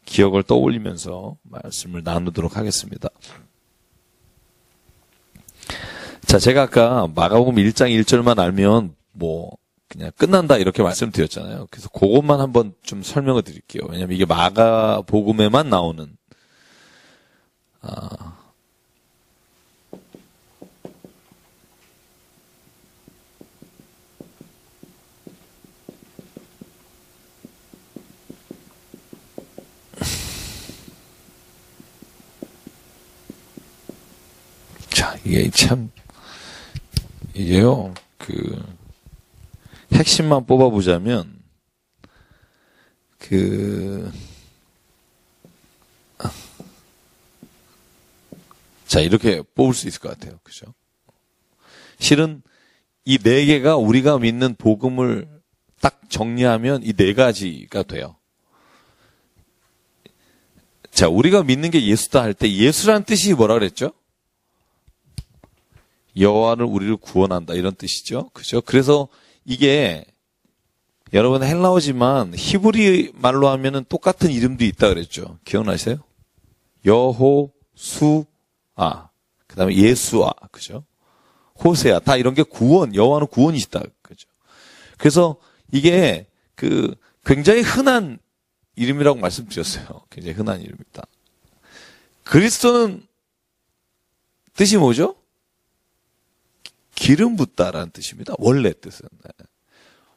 기억을 떠올리면서 말씀을 나누도록 하겠습니다. 자, 제가 아까 마가복음 1장 1절만 알면 그냥 끝난다 이렇게 말씀드렸잖아요. 그래서 그것만 한번 좀 설명을 드릴게요. 왜냐면 이게 마가복음에만 나오는 자, 이게 참 이게요. 핵심만 뽑아보자면 자, 이렇게 뽑을 수 있을 것 같아요. 그죠? 실은 이 네 개가 우리가 믿는 복음을 딱 정리하면 이 네 가지가 돼요. 자, 우리가 믿는 게 예수다 할 때 예수란 뜻이 뭐라 그랬죠? 여호와는 우리를 구원한다 이런 뜻이죠. 그죠? 그래서 이게 여러분 헬라어지만 히브리 말로 하면은 똑같은 이름도 있다 그랬죠. 기억나세요? 여호수아, 그다음에 예수아, 그죠? 호세아, 다 이런 게 구원, 여호와는 구원이시다, 그죠? 그래서 이게 굉장히 흔한 이름이라고 말씀드렸어요. 굉장히 흔한 이름입니다. 그리스도는 뜻이 뭐죠? 기름 붓다라는 뜻입니다. 원래 뜻은.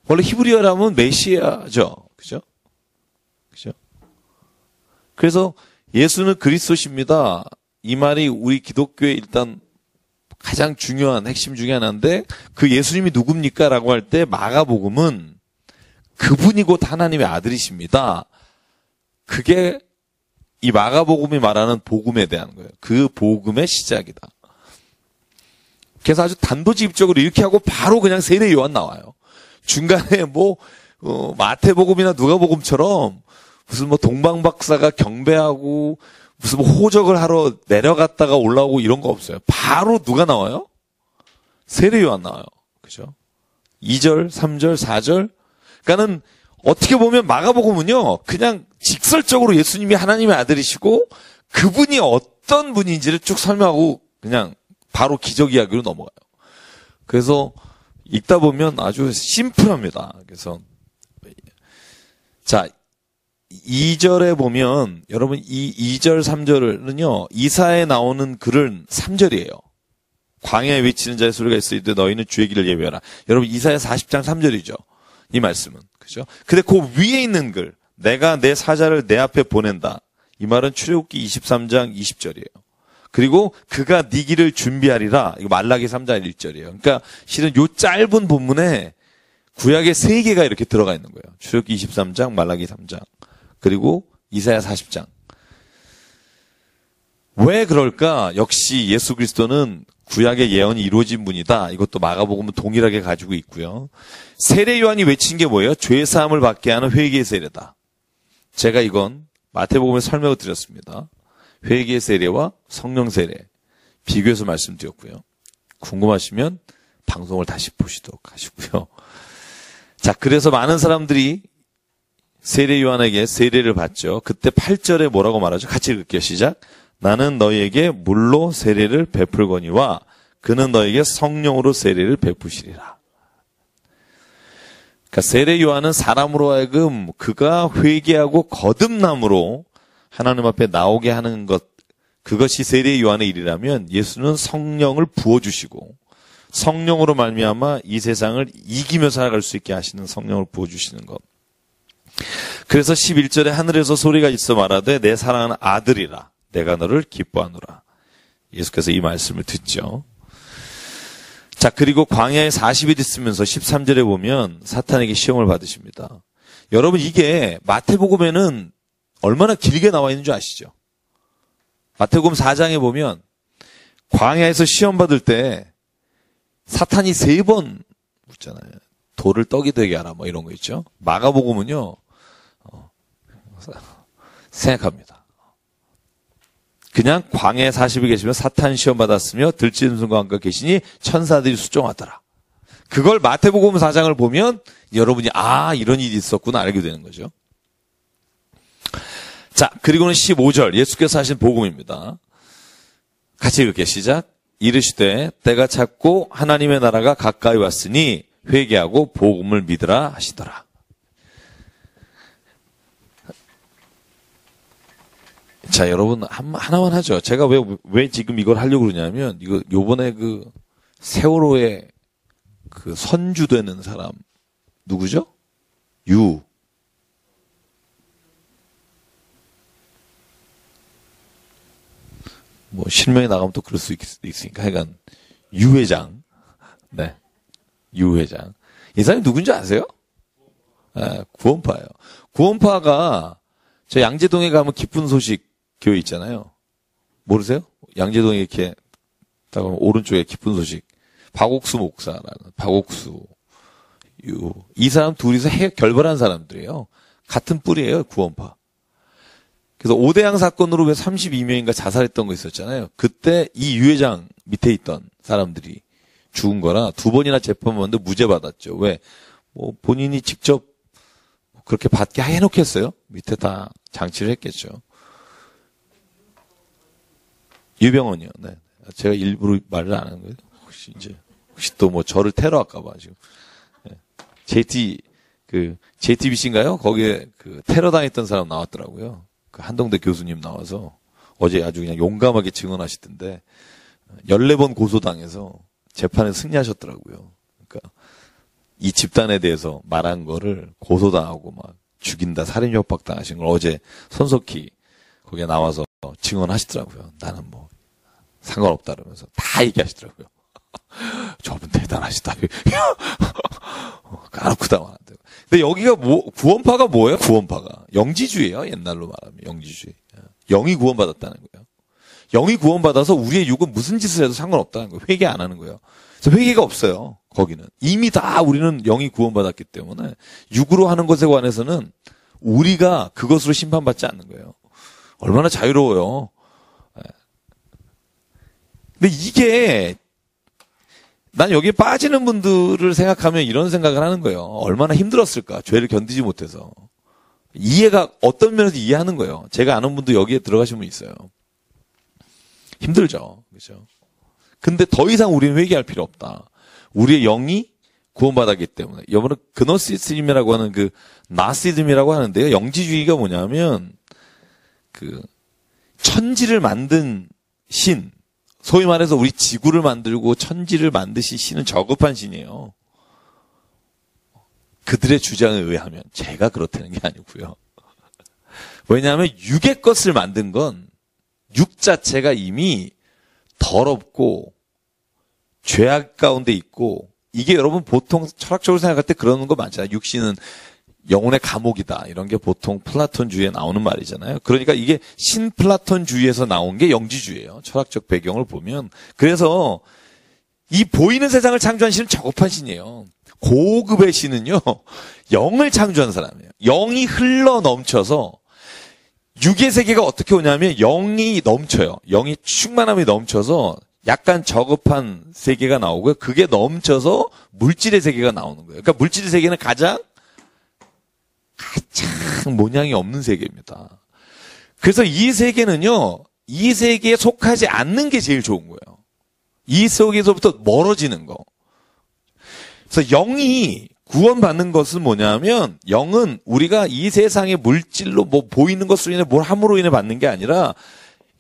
원래 히브리어라면 메시아죠. 그죠? 그죠? 그래서 예수는 그리스도십니다. 이 말이 우리 기독교의 일단 가장 중요한 핵심 중에 하나인데, 그 예수님이 누굽니까? 라고 할 때 마가복음은 그분이 곧 하나님의 아들이십니다. 그게 이 마가복음이 말하는 복음에 대한 거예요. 그 복음의 시작이다. 그래서 아주 단도직입적으로 이렇게 하고 바로 그냥 세례 요한 나와요. 중간에 마태복음이나 누가복음처럼 무슨 동방박사가 경배하고 무슨 호적을 하러 내려갔다가 올라오고 이런 거 없어요. 바로 누가 나와요? 세례 요한 나와요. 그죠? 2절, 3절, 4절. 그러니까는 어떻게 보면 마가복음은요, 그냥 직설적으로 예수님이 하나님의 아들이시고 그분이 어떤 분인지를 쭉 설명하고 그냥 바로 기적 이야기로 넘어가요. 그래서 읽다 보면 아주 심플합니다. 그래서 자, 2절에 보면 여러분 이 2절, 3절은요, 이사야에 나오는 글은 3절이에요. 광야에 외치는 자의 소리가 있으리되 너희는 주의 길을 예배하라. 여러분 이사야 40장 3절이죠. 이 말씀은. 그죠? 근데 그 위에 있는 글, 내가 내 사자를 내 앞에 보낸다. 이 말은 출애굽기 23장 20절이에요. 그리고 그가 네 길을 준비하리라. 이거 말라기 3장 1절이에요. 그러니까 실은 요 짧은 본문에 구약의 3개가 이렇게 들어가 있는 거예요. 출애굽기 23장, 말라기 3장, 그리고 이사야 40장. 왜 그럴까? 역시 예수 그리스도는 구약의 예언이 이루어진 분이다. 이것도 마가복음은 동일하게 가지고 있고요. 세례 요한이 외친 게 뭐예요? 죄 사함을 받게 하는 회개의 세례다. 제가 이건 마태복음에 설명을 드렸습니다. 회개의 세례와 성령 세례 비교해서 말씀드렸고요. 궁금하시면 방송을 다시 보시도록 하시고요. 자, 그래서 많은 사람들이 세례 요한에게 세례를 받죠. 그때 8절에 뭐라고 말하죠? 같이 읽을게요. 시작. 나는 너희에게 물로 세례를 베풀거니와 그는 너희에게 성령으로 세례를 베푸시리라. 그러니까 세례 요한은 사람으로 하여금 그가 회개하고 거듭남으로 하나님 앞에 나오게 하는 것, 그것이 세례 요한의 일이라면 예수는 성령을 부어주시고 성령으로 말미암아 이 세상을 이기며 살아갈 수 있게 하시는 성령을 부어주시는 것. 그래서 11절에 하늘에서 소리가 있어 말하되 내 사랑하는 아들이라 내가 너를 기뻐하노라. 예수께서 이 말씀을 듣죠. 자, 그리고 광야에 40일 있으면서 13절에 보면 사탄에게 시험을 받으십니다. 여러분, 이게 마태복음에는 얼마나 길게 나와 있는 줄 아시죠? 마태복음 4장에 보면 광야에서 시험 받을 때 사탄이 3번 묻잖아요. 돌을 떡이 되게 하라 뭐 이런 거 있죠. 마가복음은요, 생각합니다. 그냥 광야에 40일 계시면 사탄 시험 받았으며 들짐승과 함께 계시니 천사들이 수종하더라. 그걸 마태복음 4장을 보면 여러분이 이런 일이 있었구나 알게 되는 거죠. 자, 그리고는 15절 예수께서 하신 복음입니다. 같이 읽을게요. 시작. 이르시되 때가 찼고 하나님의 나라가 가까이 왔으니 회개하고 복음을 믿으라 하시더라. 자, 여러분, 하나만 하죠. 제가 왜 지금 이걸 하려고 그러냐면, 요번에 세월호에 선주되는 사람, 누구죠? 실명이 나가면 또 그럴 수 있으니까, 하여간, 유 회장. 네. 유 회장. 이 사람이 누군지 아세요? 네, 구원파예요. 구원파가, 저 양재동에 가면 기쁜 소식 교회 있잖아요. 모르세요? 양재동에 이렇게 딱 오른쪽에 기쁜 소식. 박옥수 목사라는 박옥수. 이 사람 둘이서 결별한 사람들이에요. 같은 뿌리예요, 구원파. 그래서 오대양 사건으로 왜 32명인가 자살했던 거 있었잖아요. 그때 이 유 회장 밑에 있던 사람들이 죽은 거라 2번이나 재판받는데 무죄 받았죠. 왜? 본인이 직접 그렇게 받게 해놓겠어요? 밑에 다 장치를 했겠죠. 유병원이요. 네. 제가 일부러 말을 안 하는 거예요. 혹시 또 뭐 저를 테러할까봐 지금. 네. JTBC인가요? 거기에 그 테러 당했던 사람 나왔더라고요. 그 한동대 교수님 나와서 어제 아주 그냥 용감하게 증언하시던데 14번 고소당해서 재판에 승리하셨더라고요. 그러니까 이 집단에 대해서 말한 거를 고소당하고 막 죽인다, 살인 협박 당하신 걸 어제 손석희 거기에 나와서 증언하시더라고요. 나는 뭐 상관없다 그러면서 다 얘기하시더라고요. 저분 대단하시다. 까놓고 당하는데. 근데 여기가 구원파가 뭐예요? 구원파가 영지주의예요. 옛날로 말하면 영지주의. 영이 구원받았다는 거예요. 영이 구원받아서 우리의 육은 무슨 짓을 해도 상관없다는 거예요. 회개 안 하는 거예요. 그래서 회개가 없어요. 거기는 이미 다 우리는 영이 구원받았기 때문에 육으로 하는 것에 관해서는 우리가 그것으로 심판받지 않는 거예요. 얼마나 자유로워요. 근데 이게 난 여기에 빠지는 분들을 생각하면 이런 생각을 하는 거예요. 얼마나 힘들었을까. 죄를 견디지 못해서. 이해가 어떤 면에서 이해하는 거예요. 제가 아는 분도 여기에 들어가신 분 있어요. 힘들죠. 그렇죠? 근데 더 이상 우리는 회개할 필요 없다. 우리의 영이 구원받았기 때문에. 여러분은 그노시즘이라고 하는 그 나시즘이라고 하는데요. 영지주의가 뭐냐면 그 천지를 만든 신, 소위 말해서 우리 지구를 만들고 천지를 만드신 신은 저급한 신이에요. 그들의 주장에 의하면 제가 그렇다는 게 아니고요. 왜냐하면 육의 것을 만든 건 육 자체가 이미 더럽고 죄악 가운데 있고 이게 여러분 보통 철학적으로 생각할 때 그러는 거 많잖아요. 육신은 영혼의 감옥이다. 이런 게 보통 플라톤주의에 나오는 말이잖아요. 그러니까 이게 신플라톤주의에서 나온 게 영지주의예요. 철학적 배경을 보면. 그래서 이 보이는 세상을 창조한 신은 저급한 신이에요. 고급의 신은요. 영을 창조한 사람이에요. 영이 흘러 넘쳐서 육의 세계가 어떻게 오냐면 영이 넘쳐요. 영이 충만함이 넘쳐서 약간 저급한 세계가 나오고요. 그게 넘쳐서 물질의 세계가 나오는 거예요. 그러니까 물질의 세계는 가장 모양이 없는 세계입니다. 그래서 이 세계는요, 이 세계에 속하지 않는 게 제일 좋은 거예요. 이 속에서부터 멀어지는 거. 그래서 영이 구원받는 것은 뭐냐면, 영은 우리가 이 세상의 물질로 뭐 보이는 것으로 인해 뭘 함으로 인해 받는 게 아니라,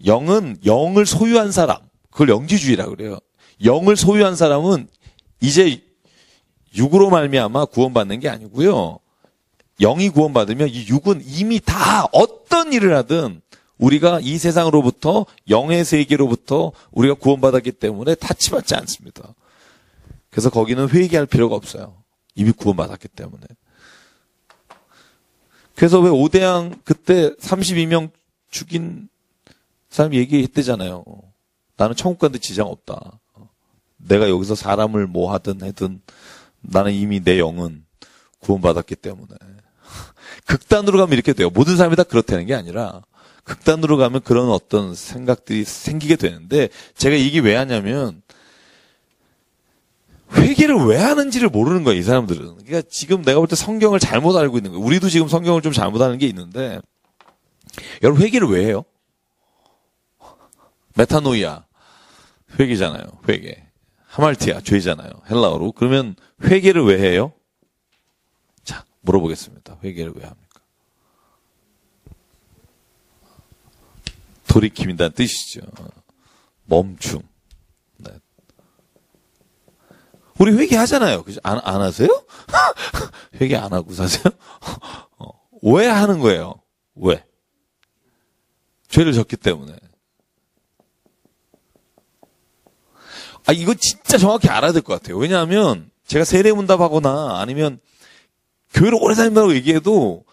영은 영을 소유한 사람, 그걸 영지주의라고 그래요. 영을 소유한 사람은 이제 육으로 말미암아 구원받는 게 아니고요. 영이 구원받으면 이 육은 이미 다 어떤 일을 하든 우리가 이 세상으로부터 영의 세계로부터 우리가 구원받았기 때문에 타치받지 않습니다. 그래서 거기는 회개할 필요가 없어요. 이미 구원받았기 때문에. 그래서 왜 오대양 그때 32명 죽인 사람 얘기했대잖아요. 나는 천국 가는데 지장 없다. 내가 여기서 사람을 뭐 하든 해든 나는 이미 내 영은 구원받았기 때문에. 극단으로 가면 이렇게 돼요. 모든 사람이 다 그렇다는 게 아니라 극단으로 가면 그런 어떤 생각들이 생기게 되는데 제가 이게 왜 하냐면 회개를 왜 하는지를 모르는 거예요. 이 사람들은. 그러니까 지금 내가 볼 때 성경을 잘못 알고 있는 거예요. 우리도 지금 성경을 좀 잘못 아는 게 있는데 여러분 회개를 왜 해요? 메타노이아 회개잖아요. 회개. 하말티아 죄잖아요. 헬라어로. 그러면 회개를 왜 해요? 자, 물어보겠습니다. 회개를 왜 합니까? 돌이킴이라는 뜻이죠. 멈춤. 네. 우리 회개하잖아요. 그죠? 안 하세요? 회개 안 하고 사세요? 왜 하는 거예요? 왜? 죄를 졌기 때문에. 이거 진짜 정확히 알아야 될 것 같아요. 왜냐하면 제가 세례문답하거나 아니면 교회를 오래 다닌다고 얘기해도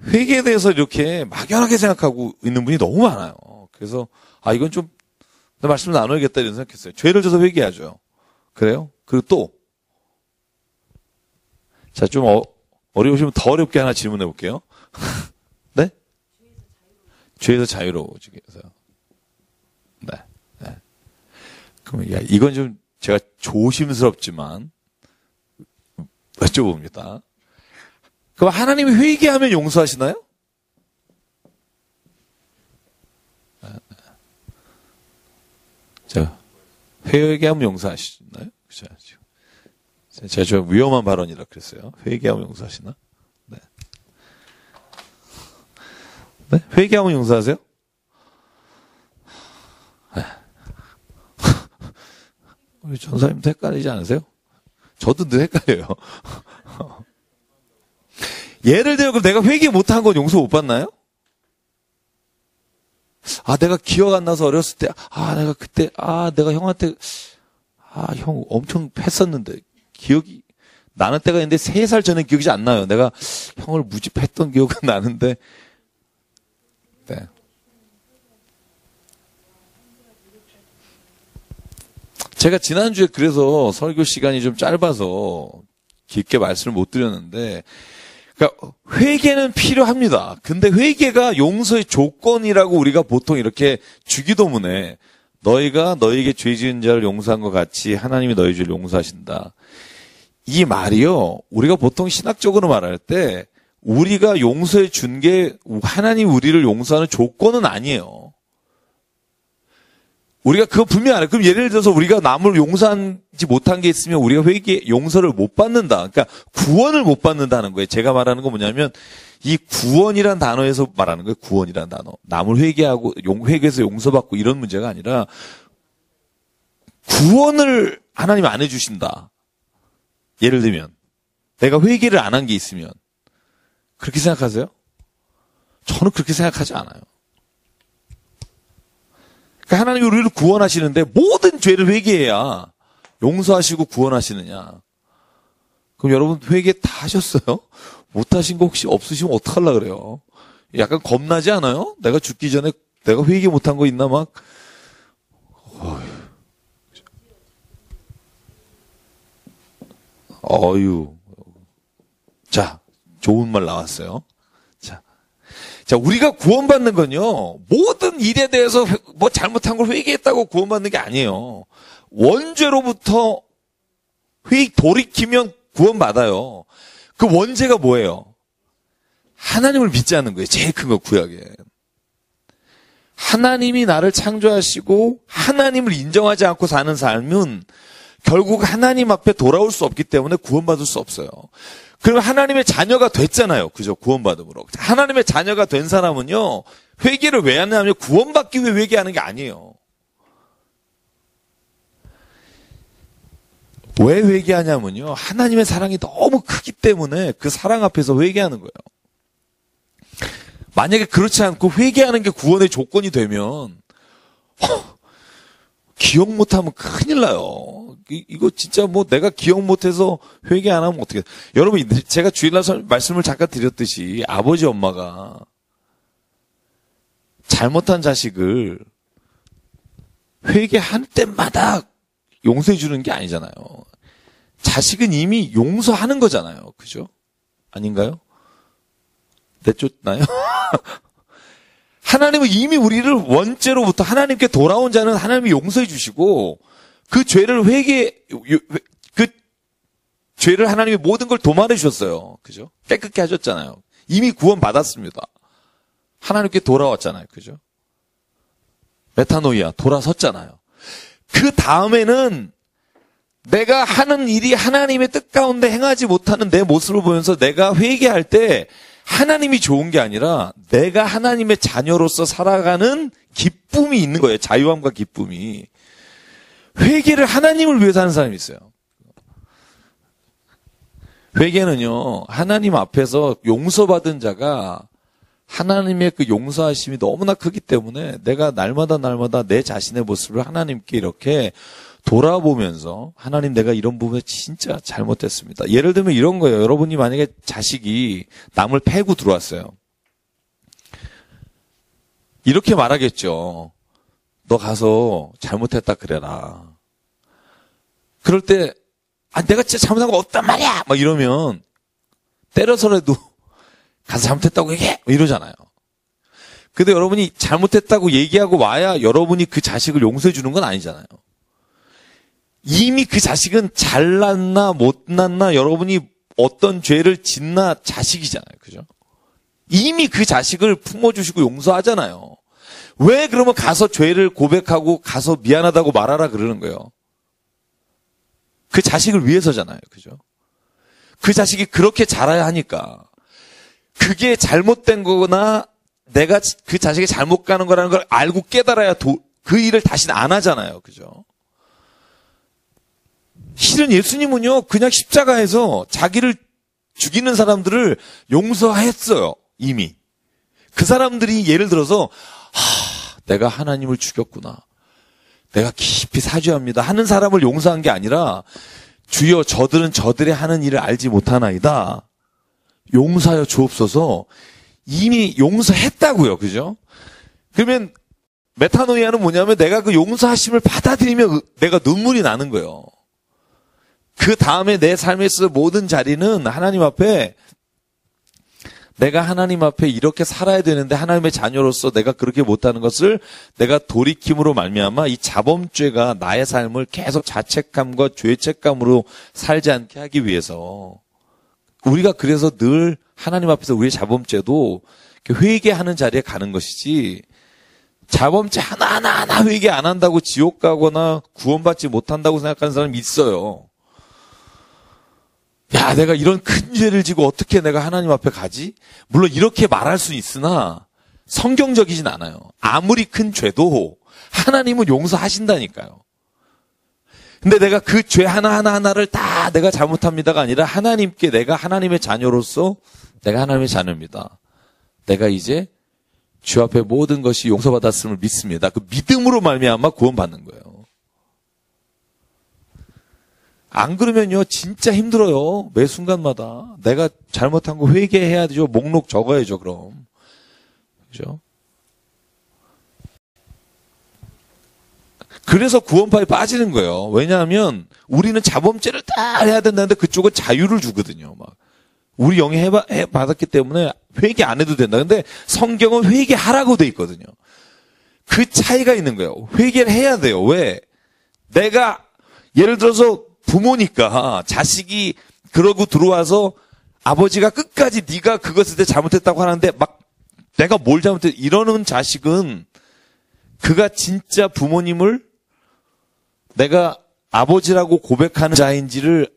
회개에 대해서 이렇게 막연하게 생각하고 있는 분이 너무 많아요. 그래서 이건 좀 말씀을 나눠야겠다 이런 생각했어요. 죄를 져서 회개하죠. 그래요? 그리고 또 자, 좀 어려우시면 더 어렵게 하나 질문해 볼게요. 네? 죄에서 자유로워지기 위해서요. 네. 네. 그럼 이건 좀 제가 조심스럽지만 여쭤봅니다. 그럼 하나님이 회개하면 용서하시나요? 자, 회개하면 용서하시나요? 제가 좀 위험한 발언이라 그랬어요. 회개하면 용서하시나? 네. 네? 회개하면 용서하세요? 네. 우리 전사님도 헷갈리지 않으세요? 저도 늘 헷갈려요. 예를 들어, 그럼 내가 회개 못한 건 용서 못 받나요? 내가 기억 안 나서 어렸을 때, 내가 그때, 내가 형한테, 형 엄청 했었는데, 기억이 나는 때가 있는데 3살 전에 기억이 안 나요. 내가 형을 무집했던 기억은 나는데, 네. 제가 지난주에 그래서 설교 시간이 좀 짧아서 깊게 말씀을 못 드렸는데, 그러니까 회개는 필요합니다. 근데 회개가 용서의 조건이라고 우리가 보통 이렇게 주기도문에 너희가 너희에게 죄 지은 자를 용서한 것 같이 하나님이 너희 죄를 용서하신다. 이 말이요, 우리가 보통 신학적으로 말할 때 우리가 용서해 준 게 하나님 우리를 용서하는 조건은 아니에요. 우리가 그거 분명히 알아요. 그럼 예를 들어서 우리가 남을 용서하지 못한 게 있으면 우리가 용서를 못 받는다. 그러니까 구원을 못 받는다는 거예요. 제가 말하는 건 뭐냐면 이 구원이란 단어에서 말하는 거예요. 구원이란 단어. 남을 회개하고 회개해서 용서받고 이런 문제가 아니라 구원을 하나님 안 해주신다. 예를 들면 내가 회개를 안 한 게 있으면 그렇게 생각하세요? 저는 그렇게 생각하지 않아요. 그러니까 하나님이 우리를 구원하시는데 모든 죄를 회개해야 용서하시고 구원하시느냐. 그럼 여러분 회개 다 하셨어요? 못 하신 거 혹시 없으시면 어떡하려고 그래요? 약간 겁나지 않아요? 내가 죽기 전에 내가 회개 못한 거 있나 막. 자, 좋은 말 나왔어요. 자, 우리가 구원받는 건요, 모든 일에 대해서 뭐 잘못한 걸 회개했다고 구원받는 게 아니에요. 원죄로부터 돌이키면 구원받아요. 그 원죄가 뭐예요? 하나님을 믿지 않는 거예요. 제일 큰 거, 구약에. 하나님이 나를 창조하시고 하나님을 인정하지 않고 사는 삶은 결국 하나님 앞에 돌아올 수 없기 때문에 구원받을 수 없어요. 그럼 하나님의 자녀가 됐잖아요. 그죠? 구원받음으로. 하나님의 자녀가 된 사람은요, 회개를 왜 하냐면 구원받기 위해 회개하는 게 아니에요. 왜 회개하냐면요, 하나님의 사랑이 너무 크기 때문에 그 사랑 앞에서 회개하는 거예요. 만약에 그렇지 않고 회개하는 게 구원의 조건이 되면 기억 못하면 큰일 나요. 이거 진짜 뭐 내가 기억 못해서 회개 안 하면 어떻게. 여러분, 제가 주일날 말씀을 잠깐 드렸듯이 아버지 엄마가 잘못한 자식을 회개할 때마다 용서해 주는 게 아니잖아요. 자식은 이미 용서하는 거잖아요. 그죠? 아닌가요? 내쫓나요? 하나님은 이미 우리를 원죄로부터 하나님께 돌아온 자는 하나님이 용서해 주시고 그 죄를 그 죄를 하나님이 모든 걸 도말해 주셨어요. 그죠? 깨끗게 하셨잖아요. 이미 구원 받았습니다. 하나님께 돌아왔잖아요. 그죠? 메타노이아, 돌아섰잖아요. 그 다음에는 내가 하는 일이 하나님의 뜻 가운데 행하지 못하는 내 모습을 보면서 내가 회개할 때 하나님이 좋은 게 아니라 내가 하나님의 자녀로서 살아가는 기쁨이 있는 거예요. 자유함과 기쁨이. 회개를 하나님을 위해서 하는 사람이 있어요. 회개는요, 하나님 앞에서 용서받은 자가 하나님의 그 용서하심이 너무나 크기 때문에 내가 날마다 내 자신의 모습을 하나님께 이렇게 돌아보면서 하나님, 내가 이런 부분에 진짜 잘못했습니다. 예를 들면 이런 거예요. 여러분이 만약에 자식이 남을 패고 들어왔어요. 이렇게 말하겠죠. 너 가서 잘못했다 그래라. 그럴 때 내가 진짜 잘못한 거 없단 말이야 막 이러면 때려서라도 가서 잘못했다고 얘기해 이러잖아요. 근데 여러분이 잘못했다고 얘기하고 와야 여러분이 그 자식을 용서해 주는 건 아니잖아요. 이미 그 자식은 잘났나 못났나 여러분이 어떤 죄를 짓나 자식이잖아요. 그죠? 이미 그 자식을 품어주시고 용서하잖아요. 왜 그러면 가서 죄를 고백하고 가서 미안하다고 말하라 그러는 거예요? 그 자식을 위해서잖아요. 그죠? 그 자식이 그렇게 자라야 하니까. 그게 잘못된 거거나 내가 그 자식이 잘못 가는 거라는 걸 알고 깨달아야 그 일을 다시는 안 하잖아요. 그죠? 실은 예수님은요, 그냥 십자가에서 자기를 죽이는 사람들을 용서했어요. 이미. 그 사람들이 예를 들어서 내가 하나님을 죽였구나. 내가 깊이 사죄합니다. 하는 사람을 용서한 게 아니라 주여 저들은 저들의 하는 일을 알지 못하나이다. 용서하여 주옵소서. 이미 용서했다고요. 그죠? 그러면 메타노이아는 뭐냐면 내가 그 용서하심을 받아들이면 내가 눈물이 나는 거예요. 그 다음에 내 삶에 있어서 모든 자리는 하나님 앞에 내가 하나님 앞에 이렇게 살아야 되는데 하나님의 자녀로서 내가 그렇게 못하는 것을 내가 돌이킴으로 말미암아 이 자범죄가 나의 삶을 계속 자책감과 죄책감으로 살지 않게 하기 위해서 우리가 그래서 늘 하나님 앞에서 우리의 자범죄도 회개하는 자리에 가는 것이지 자범죄 하나하나 회개 안 한다고 지옥 가거나 구원받지 못한다고 생각하는 사람이 있어요. 야, 내가 이런 큰 죄를 지고 어떻게 내가 하나님 앞에 가지? 물론 이렇게 말할 수 있으나 성경적이진 않아요. 아무리 큰 죄도 하나님은 용서하신다니까요. 근데 내가 그 죄 하나하나를 다 내가 잘못합니다가 아니라 하나님께 내가 하나님의 자녀로서 내가 하나님의 자녀입니다. 내가 이제 주 앞에 모든 것이 용서받았음을 믿습니다. 그 믿음으로 말미암아 구원받는 거예요. 안 그러면요 진짜 힘들어요. 매 순간마다 내가 잘못한 거 회개해야죠. 목록 적어야죠. 그럼 그죠? 그래서 구원파에 빠지는 거예요. 왜냐하면 우리는 자범죄를 다 해야 된다는데 그쪽은 자유를 주거든요. 막 우리 영이 받았기 때문에 회개 안 해도 된다. 근데 성경은 회개하라고 돼 있거든요. 그 차이가 있는 거예요. 회개를 해야 돼요. 왜? 내가 예를 들어서 부모니까 자식이 그러고 들어와서 아버지가 끝까지 네가 그것을 때 잘못했다고 하는데 막 내가 뭘 잘못했 이러는 자식은 그가 진짜 부모님을 내가 아버지라고 고백하는 자인지를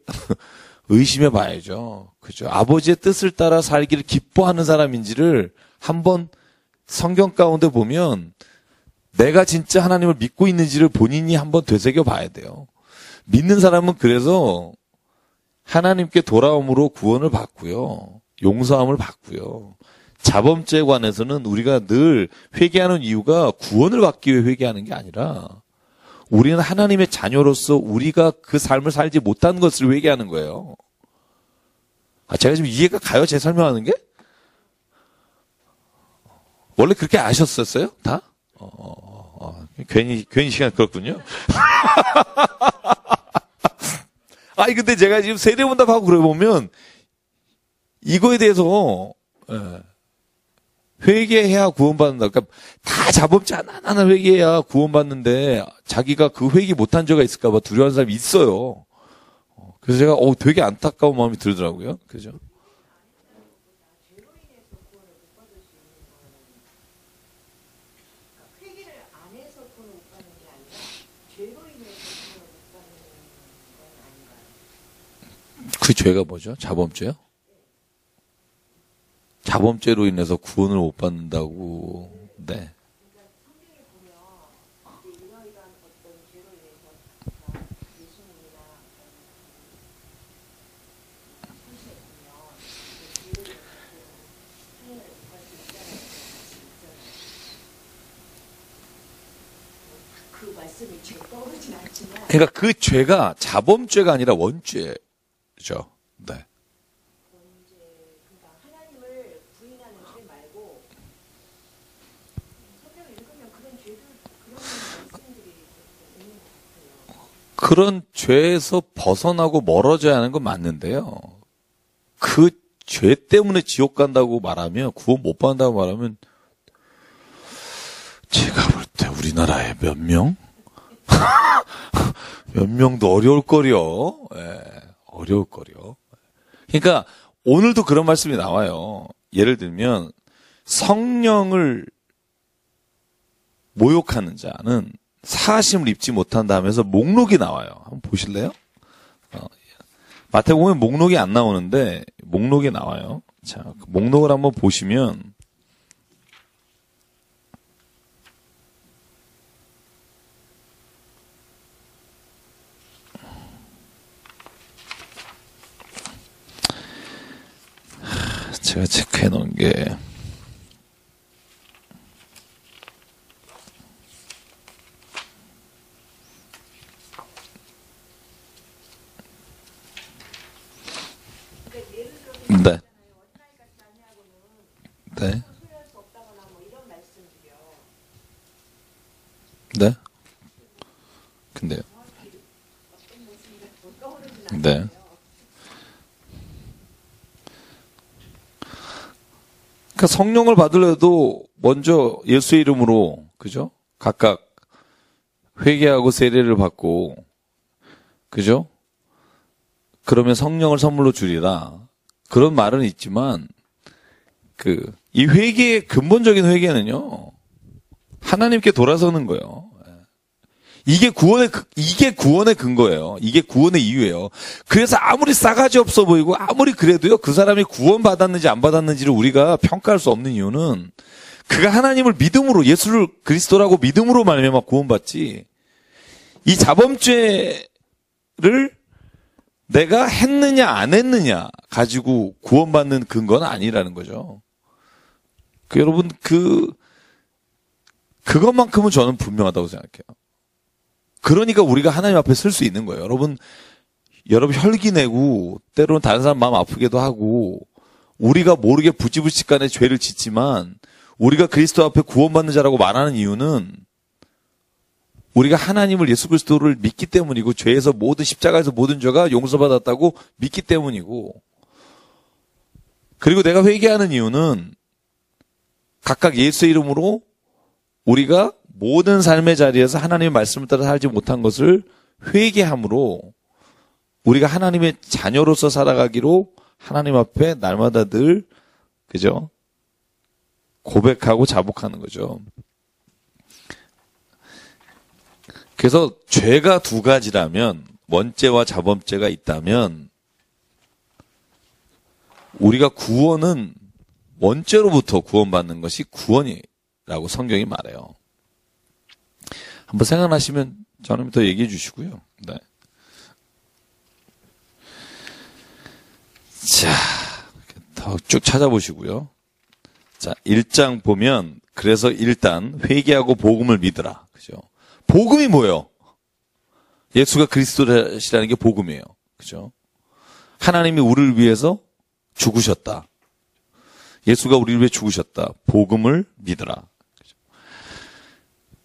의심해 봐야죠. 그죠? 아버지의 뜻을 따라 살기를 기뻐하는 사람인지를 한번 성경 가운데 보면 내가 진짜 하나님을 믿고 있는지를 본인이 한번 되새겨 봐야 돼요. 믿는 사람은 그래서 하나님께 돌아옴으로 구원을 받고요. 용서함을 받고요. 자범죄에 관해서는 우리가 늘 회개하는 이유가 구원을 받기 위해 회개하는 게 아니라 우리는 하나님의 자녀로서 우리가 그 삶을 살지 못한 것을 회개하는 거예요. 제가 지금 이해가 가요? 제 설명하는 게? 원래 그렇게 아셨었어요? 다? 괜히 시간 끌었군요. 아니, 근데 제가 지금 세례문답하고 그래 보면, 이거에 대해서, 회개해야 구원받는다. 그러니까 다 자범죄 하나하나 회개해야 구원받는데, 자기가 그 회개 못한 죄가 있을까봐 두려워하는 사람이 있어요. 그래서 제가, 되게 안타까운 마음이 들더라고요. 그죠? 그 죄가 뭐죠? 자범죄요? 자범죄로 인해서 구원을 못 받는다고. 네. 그러니까 그 죄가 자범죄가 아니라 원죄죠. 네. 하나님을 부인하는 죄 말고 성경을 읽으면 그런 죄들 그런 말씀들이 있는 것 같아요. 그런 죄에서 벗어나고 멀어져야 하는 건 맞는데요. 그 죄 때문에 지옥 간다고 말하면 구원 못 받는다고 말하면 제가 볼 때 우리나라에 몇 명? 몇 명도 어려울 거려. 예, 어려울 거려. 그러니까 오늘도 그런 말씀이 나와요. 예를 들면 성령을 모욕하는 자는 사하심을 입지 못한다 하면서 목록이 나와요. 한번 보실래요? 마태복음에 목록이 안 나오는데 목록이 나와요. 자, 그 목록을 한번 보시면 제가 체크해 놓은 게 네. 네. 네. 근데요. 네. 그러니까 성령을 받으려도 먼저 예수의 이름으로, 그죠? 각각 회개하고 세례를 받고, 그죠? 그러면 성령을 선물로 주리라. 그런 말은 있지만, 이 회개의 근본적인 회개는요, 하나님께 돌아서는 거예요. 이게 구원의 근거예요. 이게 구원의 이유예요. 그래서 아무리 싸가지 없어 보이고, 아무리 그래도요, 그 사람이 구원받았는지 안 받았는지를 우리가 평가할 수 없는 이유는, 그가 하나님을 믿음으로, 예수를 그리스도라고 믿음으로 말미암아 구원받지, 이 자범죄를 내가 했느냐 안 했느냐 가지고 구원받는 근거는 아니라는 거죠. 여러분 그것만큼은 저는 분명하다고 생각해요. 그러니까 우리가 하나님 앞에 설 수 있는 거예요. 여러분 혈기 내고 때로는 다른 사람 마음 아프게도 하고 우리가 모르게 부지불식간에 죄를 짓지만 우리가 그리스도 앞에 구원받는 자라고 말하는 이유는 우리가 하나님을 예수 그리스도를 믿기 때문이고 죄에서 십자가에서 모든 죄가 용서받았다고 믿기 때문이고 그리고 내가 회개하는 이유는 각각 예수의 이름으로 우리가 모든 삶의 자리에서 하나님의 말씀을 따라 살지 못한 것을 회개함으로 우리가 하나님의 자녀로서 살아가기로 하나님 앞에 날마다 늘 그죠? 고백하고 자복하는 거죠. 그래서 죄가 두 가지라면 원죄와 자범죄가 있다면 우리가 구원은 원죄로부터 구원받는 것이 구원이라고 성경이 말해요. 한번 생각나시면 저는 더 얘기해 주시고요. 네. 자, 더 쭉 찾아보시고요. 자, 1장 보면 그래서 일단 회개하고 복음을 믿으라. 그죠? 복음이 뭐예요? 예수가 그리스도시라는 게 복음이에요. 그죠? 하나님이 우리를 위해서 죽으셨다. 예수가 우리를 위해 죽으셨다. 복음을 믿으라. 그죠?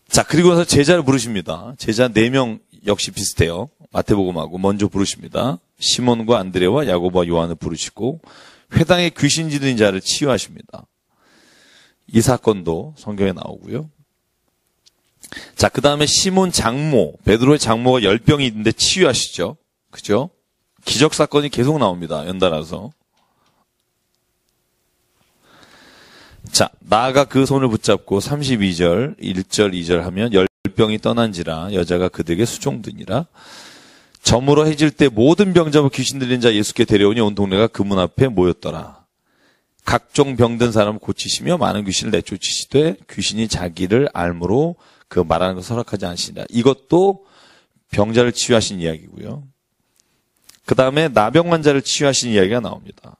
자, 그리고 나서 제자를 부르십니다. 제자 4명 역시 비슷해요. 마태복음하고 먼저 부르십니다. 시몬과 안드레와 야고보와 요한을 부르시고 회당에 귀신 들린 자를 치유하십니다. 이 사건도 성경에 나오고요. 자, 그 다음에 시몬 장모, 베드로의 장모가 열병이 있는데 치유하시죠. 그죠? 기적 사건이 계속 나옵니다. 연달아서. 자, 나아가 그 손을 붙잡고 32절, 1절, 2절 하면 열병이 떠난지라 여자가 그들에게 수종드니라. 저물어 해질 때 모든 병자와 귀신 들린 자 예수께 데려오니 온 동네가 그 문 앞에 모였더라. 각종 병든 사람을 고치시며 많은 귀신을 내쫓으시되 귀신이 자기를 알므로 그 말하는 것을 허락하지 않으시니라. 이것도 병자를 치유하신 이야기고요. 그 다음에 나병 환자를 치유하신 이야기가 나옵니다.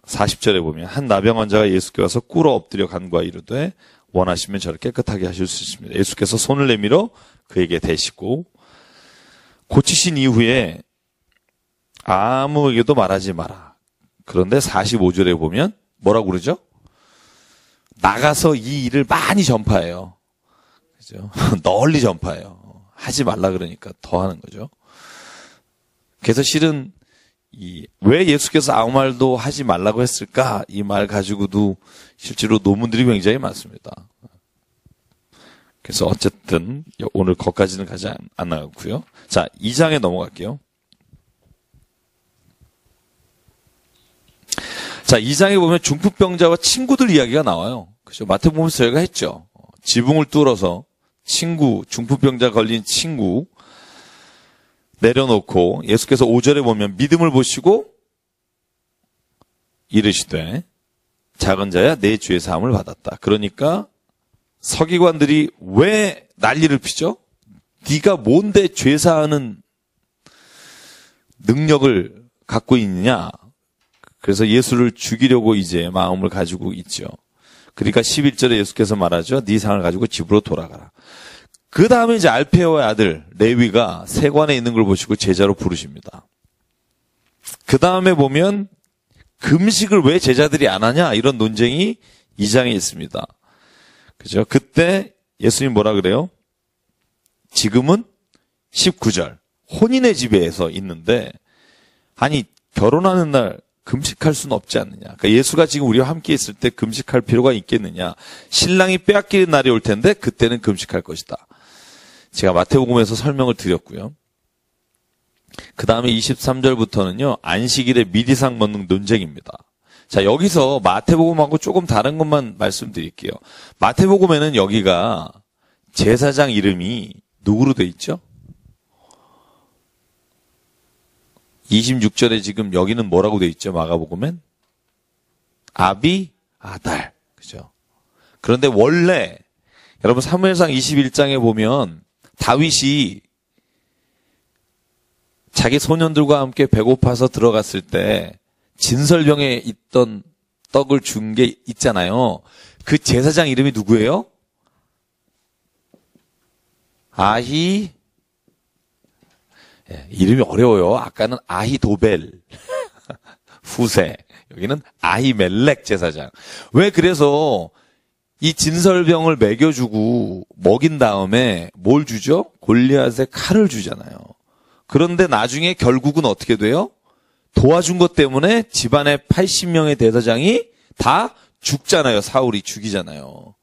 40절에 보면 한 나병 환자가 예수께 와서 꿇어 엎드려 간구하 이르되 원하시면 저를 깨끗하게 하실 수 있습니다. 예수께서 손을 내밀어 그에게 대시고 고치신 이후에 아무에게도 말하지 마라. 그런데 45절에 보면 뭐라고 그러죠? 나가서 이 일을 많이 전파해요. 그죠? 널리 전파해요. 하지 말라 그러니까 더 하는 거죠. 그래서 실은 왜 예수께서 아무 말도 하지 말라고 했을까? 이 말 가지고도 실제로 논문들이 굉장히 많습니다. 그래서 어쨌든 오늘 거기까지는 가지 안 나갔고요. 자, 2장에 넘어갈게요. 자, 2장에 보면 중풍병자와 친구들 이야기가 나와요. 그죠? 마태복음에서 저희가 했죠. 지붕을 뚫어서 친구, 중풍병자 걸린 친구 내려놓고 예수께서 5절에 보면 믿음을 보시고 이르시되 작은 자야 내 죄 사함을 받았다. 그러니까 서기관들이 왜 난리를 피죠? 네가 뭔데 죄 사하는 능력을 갖고 있느냐? 그래서 예수를 죽이려고 이제 마음을 가지고 있죠. 그러니까 11절에 예수께서 말하죠. 네 상을 가지고 집으로 돌아가라. 그 다음에 이제 알페오의 아들 레위가 세관에 있는 걸 보시고 제자로 부르십니다. 그 다음에 보면 금식을 왜 제자들이 안 하냐 이런 논쟁이 2장에 있습니다. 그죠? 그때 예수님 뭐라 그래요? 지금은 19절 혼인의 집에서 있는데 아니 결혼하는 날 금식할 수는 없지 않느냐. 그러니까 예수가 지금 우리와 함께 있을 때 금식할 필요가 있겠느냐. 신랑이 빼앗기는 날이 올 텐데 그때는 금식할 것이다. 제가 마태복음에서 설명을 드렸고요. 그 다음에 23절부터는요. 안식일에 미리상 먹는 논쟁입니다. 자, 여기서 마태복음하고 조금 다른 것만 말씀드릴게요. 마태복음에는 여기가 제사장 이름이 누구로 돼 있죠? 26절에 지금 여기는 뭐라고 돼 있죠? 마가복음엔? 아비아달. 그죠? 그런데 원래 여러분 사무엘상 21장에 보면 다윗이 자기 소년들과 함께 배고파서 들어갔을 때 진설병에 있던 떡을 준 게 있잖아요. 그 제사장 이름이 누구예요? 이름이 어려워요. 아까는 아히도벨 후세, 여기는 아히멜렉 제사장. 왜 그래서 이 진설병을 먹여주고 먹인 다음에 뭘 주죠? 골리앗의 칼을 주잖아요. 그런데 나중에 결국은 어떻게 돼요? 도와준 것 때문에 집안의 80명의 대사장이 다 죽잖아요. 사울이 죽이잖아요.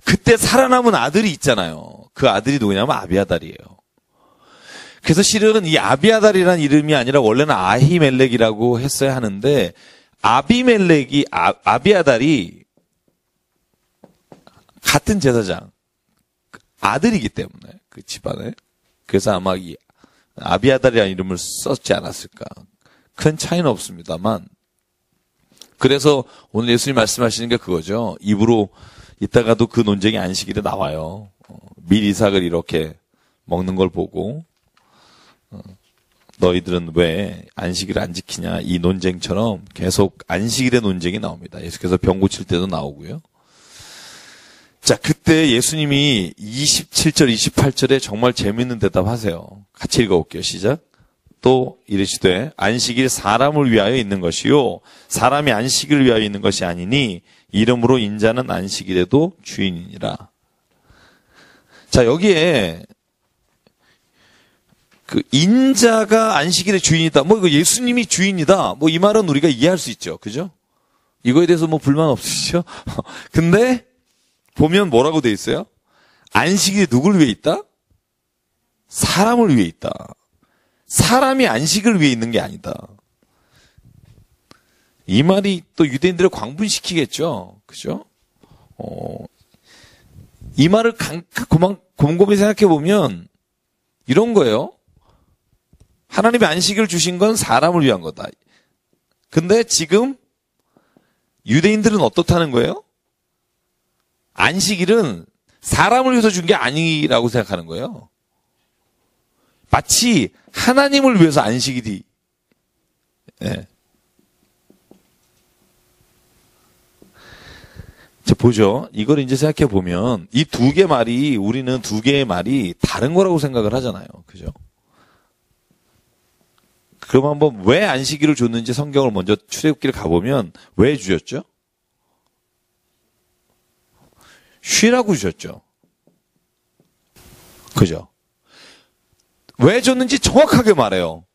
그때 살아남은 아들이 있잖아요. 그 아들이 누구냐면 아비아달이에요. 그래서 실은 이 아비아달이라는 이름이 아니라 원래는 아히멜렉이라고 했어야 하는데 아비아달이 같은 제사장 아들이기 때문에 그 집안에 그래서 아마 이 아비아달이라는 이름을 썼지 않았을까. 큰 차이는 없습니다만 그래서 오늘 예수님 말씀하시는 게 그거죠. 입으로 이따가도 그 논쟁이 안식일에 나와요. 밀이삭을 이렇게 먹는 걸 보고 너희들은 왜 안식일을 안 지키냐 이 논쟁처럼 계속 안식일의 논쟁이 나옵니다. 예수께서 병 고칠 때도 나오고요. 자, 그때 예수님이 27절, 28절에 정말 재밌는 대답하세요. 같이 읽어볼게요. 시작. 또 이르시되 안식일 사람을 위하여 있는 것이요 사람이 안식일을 위하여 있는 것이 아니니 이름으로 인자는 안식일에도 주인이니라. 자, 여기에 그 인자가 안식일의 주인이다. 뭐 이거 예수님이 주인이다. 뭐 이 말은 우리가 이해할 수 있죠. 그죠? 이거에 대해서 뭐 불만 없으시죠? 근데 보면 뭐라고 돼 있어요? 안식일이 누구를 위해 있다? 사람을 위해 있다. 사람이 안식을 위해 있는 게 아니다. 이 말이 또 유대인들을 광분시키겠죠. 그죠? 이 말을 곰곰이 생각해 보면 이런 거예요. 하나님의 안식을 주신 건 사람을 위한 거다. 근데 지금 유대인들은 어떻다는 거예요? 안식일은 사람을 위해서 준 게 아니라고 생각하는 거예요. 마치 하나님을 위해서 안식일이. 네. 자, 보죠. 이걸 이제 생각해 보면 이 두 개 말이 우리는 두 개의 말이 다른 거라고 생각을 하잖아요. 그죠? 그럼 한번 왜 안식일을 줬는지 성경을 먼저 출애굽기를 가보면 왜 주셨죠? 쉬라고 주셨죠. 그죠? 왜 줬는지 정확하게 말해요.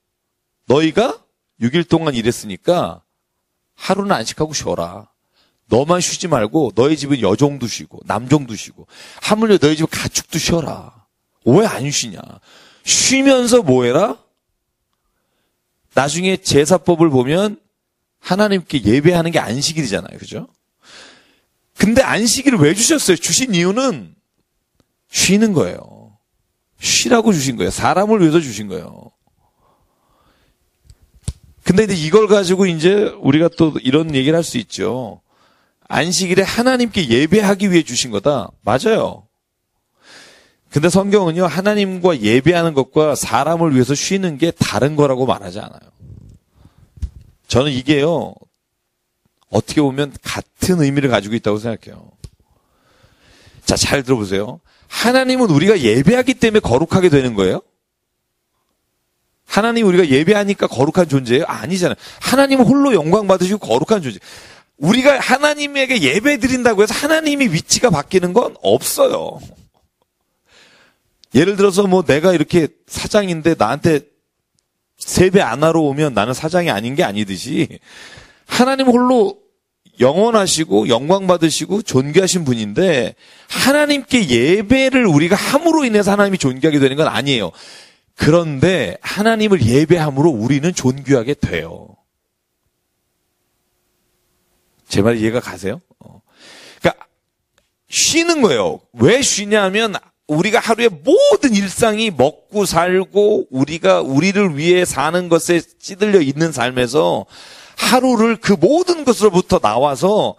너희가 6일 동안 일했으니까 하루는 안식하고 쉬어라. 너만 쉬지 말고 너희 집은 여종도 쉬고 남종도 쉬고 하물며 너희 집 가축도 쉬어라. 왜 안 쉬냐? 쉬면서 뭐 해라? 나중에 제사법을 보면 하나님께 예배하는 게 안식일이잖아요. 그죠? 근데 안식일을 왜 주셨어요? 주신 이유는 쉬는 거예요. 쉬라고 주신 거예요. 사람을 위해서 주신 거예요. 근데 이제 이걸 가지고 이제 우리가 또 이런 얘기를 할 수 있죠. 안식일에 하나님께 예배하기 위해 주신 거다. 맞아요. 근데 성경은요, 하나님과 예배하는 것과 사람을 위해서 쉬는 게 다른 거라고 말하지 않아요. 저는 이게요, 어떻게 보면 같은 의미를 가지고 있다고 생각해요. 자, 잘 들어보세요. 하나님은 우리가 예배하기 때문에 거룩하게 되는 거예요? 하나님 우리가 예배하니까 거룩한 존재예요? 아니잖아요. 하나님은 홀로 영광 받으시고 거룩한 존재. 우리가 하나님에게 예배 드린다고 해서 하나님이 위치가 바뀌는 건 없어요. 예를 들어서 뭐 내가 이렇게 사장인데 나한테 세배 안 하러 오면 나는 사장이 아닌 게 아니듯이 하나님 홀로 영원하시고 영광 받으시고 존귀하신 분인데 하나님께 예배를 우리가 함으로 인해서 하나님이 존귀하게 되는 건 아니에요. 그런데 하나님을 예배함으로 우리는 존귀하게 돼요. 제 말이 이해가 가세요? 그러니까 쉬는 거예요. 왜 쉬냐면 우리가 하루에 모든 일상이 먹고 살고 우리가 우리를 위해 사는 것에 찌들려 있는 삶에서 하루를 그 모든 것으로부터 나와서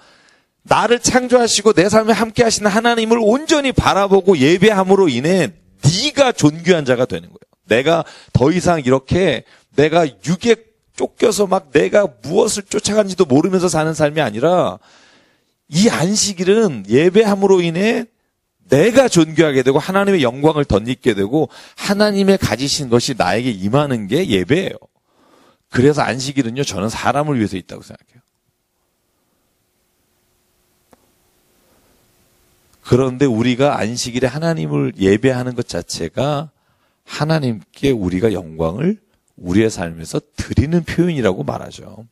나를 창조하시고 내 삶에 함께 하시는 하나님을 온전히 바라보고 예배함으로 인해 네가 존귀한 자가 되는 거예요. 내가 더 이상 이렇게 내가 육에 쫓겨서 막 내가 무엇을 쫓아간지도 모르면서 사는 삶이 아니라 이 안식일은 예배함으로 인해 내가 존귀하게 되고 하나님의 영광을 덧입게 되고 하나님의 가지신 것이 나에게 임하는 게 예배예요. 그래서 안식일은요, 저는 사람을 위해서 있다고 생각해요. 그런데 우리가 안식일에 하나님을 예배하는 것 자체가 하나님께 우리가 영광을 우리의 삶에서 드리는 표현이라고 말하죠.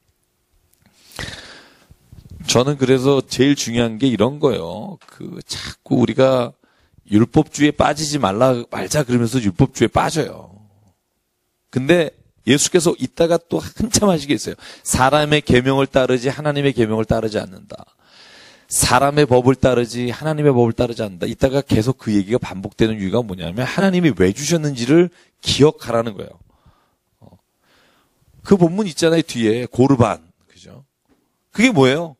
저는 그래서 제일 중요한 게 이런 거예요. 자꾸 우리가 율법주의에 빠지지 말자 그러면서 율법주의에 빠져요. 근데 예수께서 이따가 또 한참 하시겠어요. 사람의 계명을 따르지 하나님의 계명을 따르지 않는다. 사람의 법을 따르지 하나님의 법을 따르지 않는다. 이따가 계속 그 얘기가 반복되는 이유가 뭐냐면 하나님이 왜 주셨는지를 기억하라는 거예요. 그 본문 있잖아요. 뒤에 고르반. 그죠? 그게 뭐예요?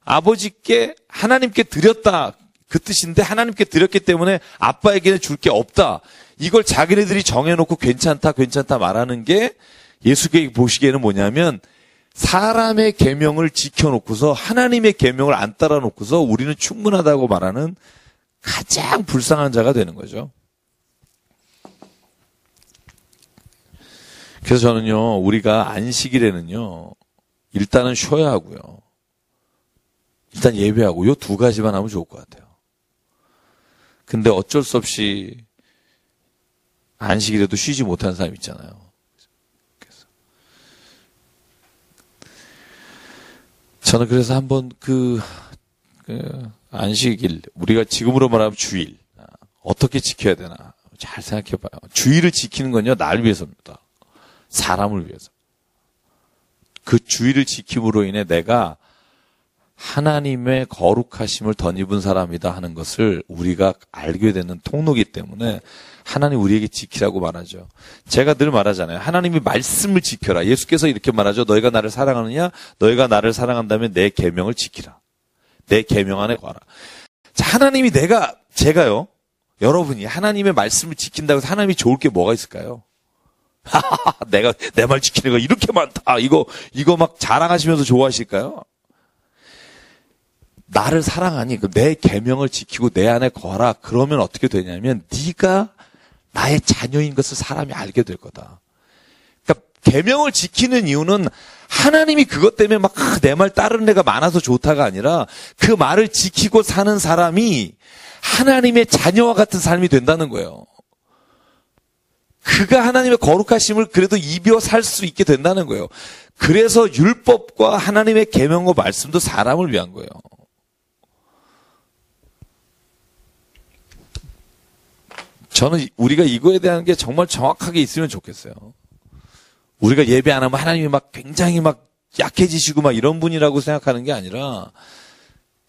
아버지께 하나님께 드렸다. 그 뜻인데 하나님께 드렸기 때문에 아빠에게는 줄 게 없다. 이걸 자기네들이 정해놓고 괜찮다 말하는 게 예수께 보시기에는 뭐냐면 사람의 계명을 지켜놓고서 하나님의 계명을 안 따라놓고서 우리는 충분하다고 말하는 가장 불쌍한 자가 되는 거죠. 그래서 저는요, 우리가 안식일에는요, 일단은 쉬어야 하고요. 일단 예배하고 요 두 가지만 하면 좋을 것 같아요. 근데 어쩔 수 없이 안식일에도 쉬지 못하는 사람 있잖아요. 저는 그래서 한번 안식일, 우리가 지금으로 말하면 주일, 어떻게 지켜야 되나 잘 생각해 봐요. 주일을 지키는 건요, 날 위해서입니다. 사람을 위해서. 그 주일을 지킴으로 인해 내가 하나님의 거룩하심을 덧입은 사람이다 하는 것을 우리가 알게 되는 통로이기 때문에 하나님 우리에게 지키라고 말하죠. 제가 늘 말하잖아요. 하나님이 말씀을 지켜라. 예수께서 이렇게 말하죠. 너희가 나를 사랑하느냐? 너희가 나를 사랑한다면 내 계명을 지키라. 내 계명 안에 거하라. 자, 하나님이 제가요. 여러분이 하나님의 말씀을 지킨다고 해서 하나님이 좋을 게 뭐가 있을까요? 내가 내 말 지키는 거 이렇게 많다. 이거 막 자랑하시면서 좋아하실까요? 나를 사랑하니 내 계명을 지키고 내 안에 거하라. 그러면 어떻게 되냐면 네가 나의 자녀인 것을 사람이 알게 될 거다. 그러니까 계명을 지키는 이유는 하나님이 그것 때문에 막 내 말 따르는 애가 많아서 좋다가 아니라 그 말을 지키고 사는 사람이 하나님의 자녀와 같은 삶이 된다는 거예요. 그가 하나님의 거룩하심을 그래도 입어 살 수 있게 된다는 거예요. 그래서 율법과 하나님의 계명과 말씀도 사람을 위한 거예요. 저는 우리가 이거에 대한 게 정말 정확하게 있으면 좋겠어요. 우리가 예배 안 하면 하나님이 막 굉장히 막 약해지시고 막 이런 분이라고 생각하는 게 아니라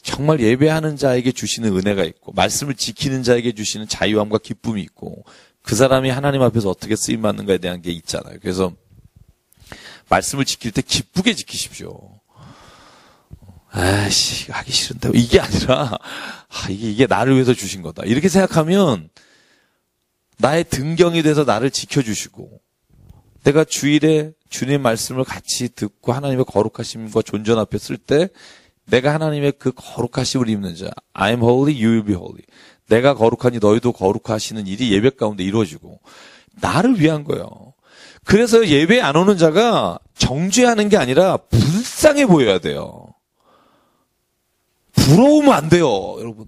정말 예배하는 자에게 주시는 은혜가 있고 말씀을 지키는 자에게 주시는 자유함과 기쁨이 있고 그 사람이 하나님 앞에서 어떻게 쓰임받는가에 대한 게 있잖아요. 그래서 말씀을 지킬 때 기쁘게 지키십시오. 아이씨, 하기 싫은데. 이게 아니라, 이게 나를 위해서 주신 거다. 이렇게 생각하면, 나의 등경이 돼서 나를 지켜주시고, 내가 주일에 주님의 말씀을 같이 듣고 하나님의 거룩하심과 존전 앞에 쓸 때, 내가 하나님의 그 거룩하심을 입는 자, I am holy, you will be holy. 내가 거룩하니 너희도 거룩하시는 일이 예배 가운데 이루어지고, 나를 위한 거예요. 그래서 예배에 안 오는 자가 정죄하는 게 아니라 불쌍해 보여야 돼요. 부러우면 안 돼요, 여러분.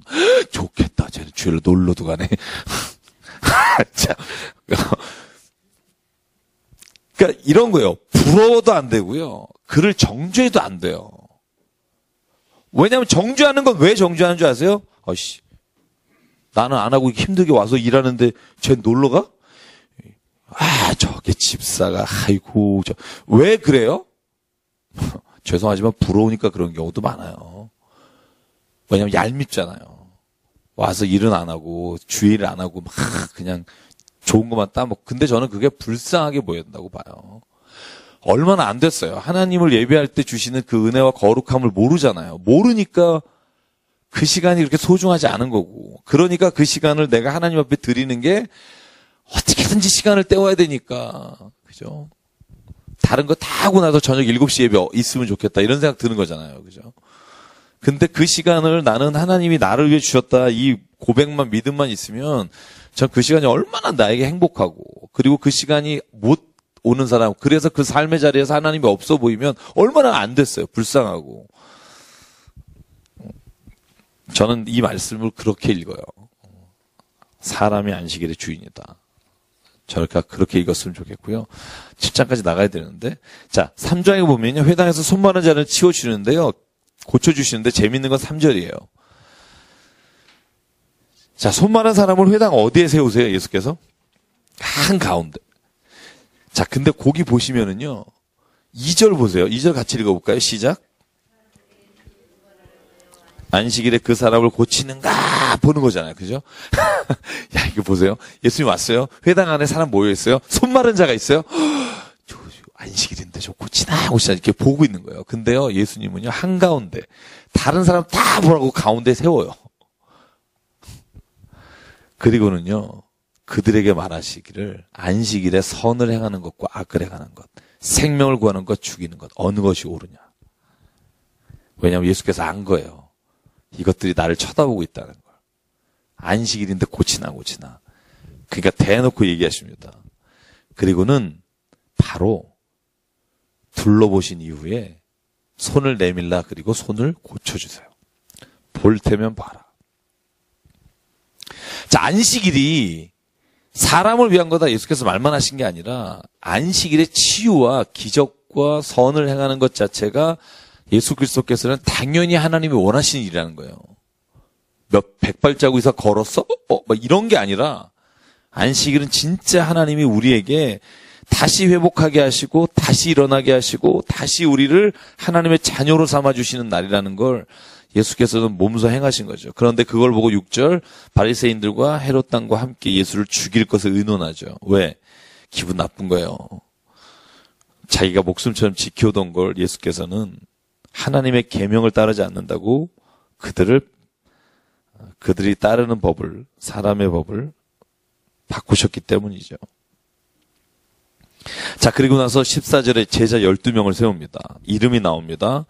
좋겠다. 쟤는 주일로 놀러도 가네. 자, 그러니까 이런 거예요. 부러워도 안 되고요. 그를 정죄해도 안 돼요. 왜냐하면 정죄하는 건 왜 정죄하는 줄 아세요? 아이씨, 나는 안 하고 힘들게 와서 일하는데 쟤 놀러 가? 저게 집사가, 아이고, 왜 그래요? 죄송하지만 부러우니까 그런 경우도 많아요. 왜냐면 얄밉잖아요. 와서 일은 안 하고 주일을 안 하고 막 그냥 좋은 것만 따먹고. 근데 저는 그게 불쌍하게 보인다고 봐요. 얼마나 안 됐어요. 하나님을 예배할 때 주시는 그 은혜와 거룩함을 모르잖아요. 모르니까 그 시간이 그렇게 소중하지 않은 거고. 그러니까 그 시간을 내가 하나님 앞에 드리는 게 어떻게든지 시간을 때워야 되니까. 그죠? 다른 거 다 하고 나서 저녁 7시 예배 있으면 좋겠다. 이런 생각 드는 거잖아요. 그죠? 근데 그 시간을 나는 하나님이 나를 위해 주셨다. 이 고백만 믿음만 있으면 전 그 시간이 얼마나 나에게 행복하고 그리고 그 시간이 못 오는 사람 그래서 그 삶의 자리에서 하나님이 없어 보이면 얼마나 안 됐어요. 불쌍하고. 저는 이 말씀을 그렇게 읽어요. 사람이 안식일의 주인이다. 저렇게 그렇게 읽었으면 좋겠고요. 7장까지 나가야 되는데 자 3장에 보면요. 회당에서 손 마른 자를 치워주시는데요. 고쳐주시는데 재밌는 건 3절이에요. 자, 손 마른 사람을 회당 어디에 세우세요, 예수께서? 한가운데. 자, 근데 거기 보시면은요, 2절 보세요. 2절 같이 읽어볼까요? 시작. 안식일에 그 사람을 고치는가 보는 거잖아요. 그죠? 야, 이거 보세요. 예수님 왔어요. 회당 안에 사람 모여있어요. 손 마른 자가 있어요. 안식일인데 저 고치나 하고 이렇게 보고 있는 거예요. 근데요, 예수님은요, 한가운데, 다른 사람 다 보라고 가운데 세워요. 그리고는요, 그들에게 말하시기를 안식일에 선을 행하는 것과 악을 행하는 것, 생명을 구하는 것, 죽이는 것, 어느 것이 옳으냐. 왜냐하면 예수께서 안 거예요. 이것들이 나를 쳐다보고 있다는 걸. 안식일인데 고치나. 그러니까 대놓고 얘기하십니다. 그리고는 바로 둘러보신 이후에 손을 내밀라 그리고 손을 고쳐주세요. 볼 테면 봐라. 자, 안식일이 사람을 위한 거다 예수께서 말만 하신 게 아니라 안식일의 치유와 기적과 선을 행하는 것 자체가 예수 그리스도께서는 당연히 하나님이 원하시는 일이라는 거예요. 몇 100발자국 이상 걸었어? 막 이런 게 아니라 안식일은 진짜 하나님이 우리에게 다시 회복하게 하시고 다시 일어나게 하시고 다시 우리를 하나님의 자녀로 삼아주시는 날이라는 걸 예수께서는 몸소 행하신 거죠. 그런데 그걸 보고 6절 바리새인들과 헤롯 당과 함께 예수를 죽일 것을 의논하죠. 왜? 기분 나쁜 거예요. 자기가 목숨처럼 지켜오던 걸 예수께서는 하나님의 계명을 따르지 않는다고 그들이 따르는 법을 사람의 법을 바꾸셨기 때문이죠. 자, 그리고 나서 14절에 제자 12명을 세웁니다. 이름이 나옵니다.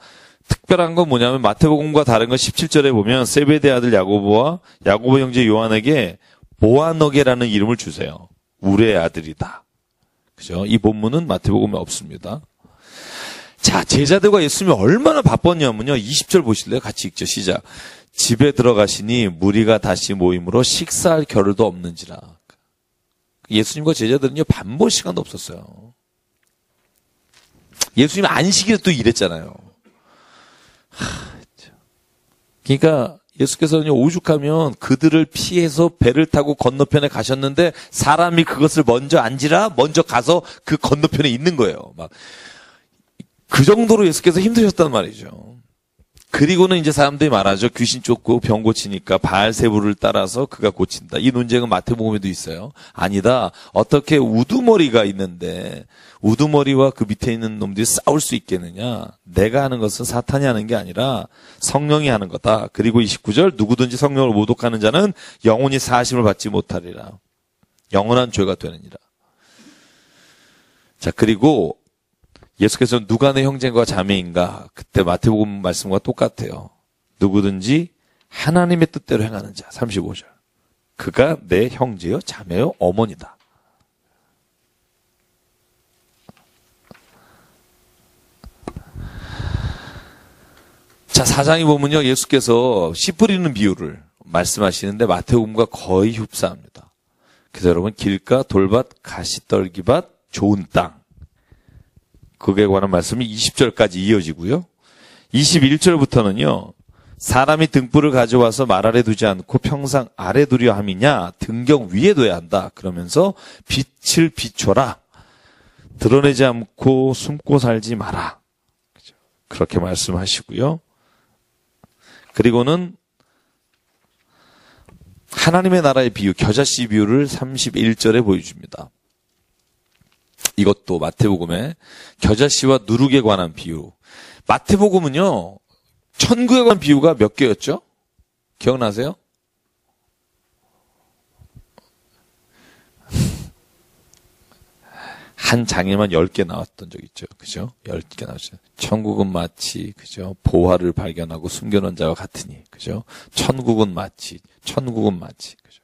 특별한 건 뭐냐면 마태복음과 다른 건 17절에 보면 세베대의 아들 야고보와 야고보 형제 요한에게 보아너게라는 이름을 주세요. 우리의 아들이다. 그죠? 이 본문은 마태복음에 없습니다. 자, 제자들과 예수님이 얼마나 바빴냐면요. 20절 보실래요? 같이 읽죠. 시작. 집에 들어가시니 무리가 다시 모임으로 식사할 겨를도 없는지라. 예수님과 제자들은요, 밥 먹을 시간도 없었어요. 예수님은 안식일에 또 일했잖아요. 그러니까 예수께서는 오죽하면 그들을 피해서 배를 타고 건너편에 가셨는데 사람이 그것을 먼저 앉으라 먼저 가서 그 건너편에 있는 거예요. 막 그 정도로 예수께서 힘드셨단 말이죠. 그리고는 이제 사람들이 말하죠. 귀신 쫓고 병 고치니까 바알세부를 따라서 그가 고친다. 이 논쟁은 마태복음에도 있어요. 아니다. 어떻게 우두머리가 있는데 우두머리와 그 밑에 있는 놈들이 싸울 수 있겠느냐. 내가 하는 것은 사탄이 하는 게 아니라 성령이 하는 거다. 그리고 29절 누구든지 성령을 모독하는 자는 영원히 사하심을 받지 못하리라. 영원한 죄가 되느니라. 자, 그리고 예수께서는 누가 내 형제인가 자매인가? 그때 마태복음 말씀과 똑같아요. 누구든지 하나님의 뜻대로 행하는 자. 35절. 그가 내 형제요, 자매요, 어머니다. 자, 4장에 보면요. 예수께서 씨 뿌리는 비유를 말씀하시는데 마태복음과 거의 흡사합니다. 그래서 여러분 길가, 돌밭, 가시떨기밭, 좋은 땅. 그에 관한 말씀이 20절까지 이어지고요. 21절부터는요. 사람이 등불을 가져와서 말 아래 두지 않고 평상 아래 두려 함이냐 등경 위에 둬야 한다. 그러면서 빛을 비춰라. 드러내지 않고 숨고 살지 마라. 그렇게 말씀하시고요. 그리고는 하나님의 나라의 비유, 겨자씨 비유를 31절에 보여줍니다. 이것도 마태복음의 겨자씨와 누룩에 관한 비유. 마태복음은요, 천국에 관한 비유가 몇 개였죠? 기억나세요? 한 장에만 10개 나왔던 적 있죠. 그죠? 10개 나왔죠. 천국은 마치, 그죠? 보화를 발견하고 숨겨놓은 자와 같으니, 그죠? 천국은 마치. 그죠?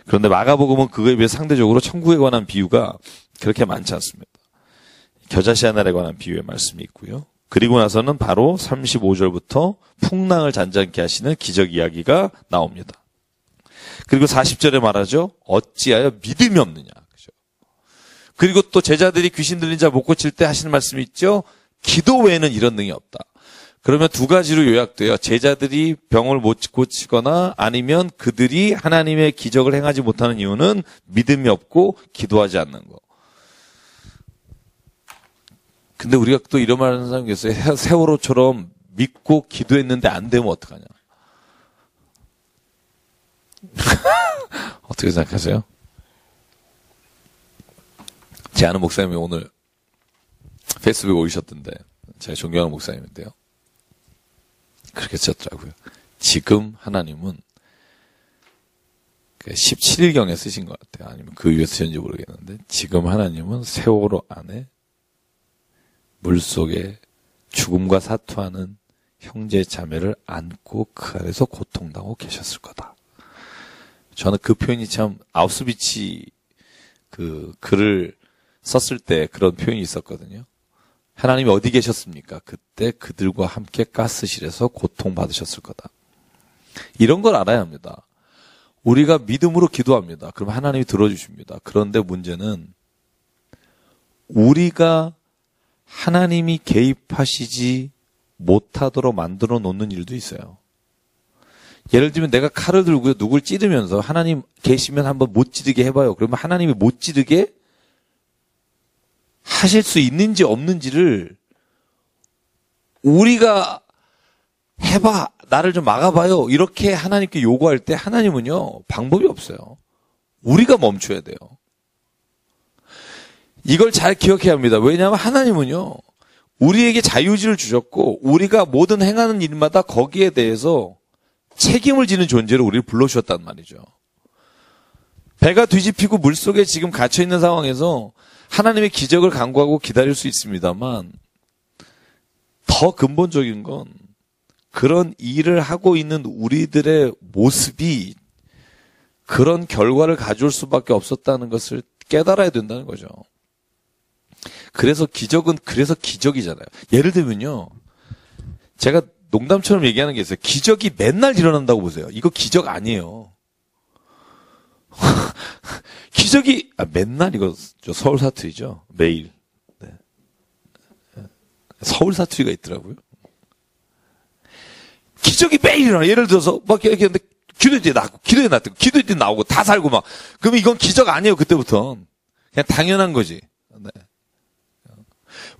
그런데 마가복음은 그거에 비해 상대적으로 천국에 관한 비유가 그렇게 많지 않습니다. 겨자씨 하나에 관한 비유의 말씀이 있고요. 그리고 나서는 바로 35절부터 풍랑을 잔잔케 하시는 기적 이야기가 나옵니다. 그리고 40절에 말하죠. 어찌하여 믿음이 없느냐. 그죠? 그리고 또 제자들이 귀신 들린 자 못 고칠 때 하시는 말씀이 있죠. 기도 외에는 이런 능이 없다. 그러면 두 가지로 요약돼요. 제자들이 병을 못 고치거나 아니면 그들이 하나님의 기적을 행하지 못하는 이유는 믿음이 없고 기도하지 않는 거. 근데 우리가 또 이런 말 하는 사람이 있어요. 세월호처럼 믿고 기도했는데 안 되면 어떡하냐. 어떻게 생각하세요? 제 아는 목사님이 오늘 페이스북에 올리셨던데, 제가 존경하는 목사님인데요. 그렇게 썼더라고요. 지금 하나님은 17일경에 쓰신 것 같아요. 아니면 그 위에 쓰셨는지 모르겠는데, 지금 하나님은 세월호 안에 물속에 죽음과 사투하는 형제 자매를 안고 그 안에서 고통당하고 계셨을 거다. 저는 그 표현이 참 아우스비치 그 글을 썼을 때 그런 표현이 있었거든요. 하나님이 어디 계셨습니까? 그때 그들과 함께 가스실에서 고통받으셨을 거다. 이런 걸 알아야 합니다. 우리가 믿음으로 기도합니다. 그럼 하나님이 들어주십니다. 그런데 문제는 우리가 하나님이 개입하시지 못하도록 만들어 놓는 일도 있어요. 예를 들면 내가 칼을 들고 누굴 찌르면서 하나님 계시면 한번 못 찌르게 해봐요. 그러면 하나님이 못 찌르게 하실 수 있는지 없는지를 우리가 해봐, 나를 좀 막아봐요. 이렇게 하나님께 요구할 때 하나님은요, 방법이 없어요. 우리가 멈춰야 돼요. 이걸 잘 기억해야 합니다. 왜냐하면 하나님은요, 우리에게 자유의지를 주셨고 우리가 모든 행하는 일마다 거기에 대해서 책임을 지는 존재로 우리를 불러주셨단 말이죠. 배가 뒤집히고 물속에 지금 갇혀있는 상황에서 하나님의 기적을 간구하고 기다릴 수 있습니다만 더 근본적인 건 그런 일을 하고 있는 우리들의 모습이 그런 결과를 가져올 수밖에 없었다는 것을 깨달아야 된다는 거죠. 그래서 기적은 그래서 기적이잖아요. 예를 들면요. 제가 농담처럼 얘기하는 게 있어요. 기적이 맨날 일어난다고 보세요. 이거 기적 아니에요. 기적이 맨날 이거 서울 사투리죠. 매일. 네. 서울 사투리가 있더라고요. 기적이 매일 일어나. 예를 들어서 막 이렇게 했는데 기도할 때 나고 기도할 때 나오고 다 살고 막. 그러면 이건 기적 아니에요. 그때부터. 그냥 당연한 거지. 네.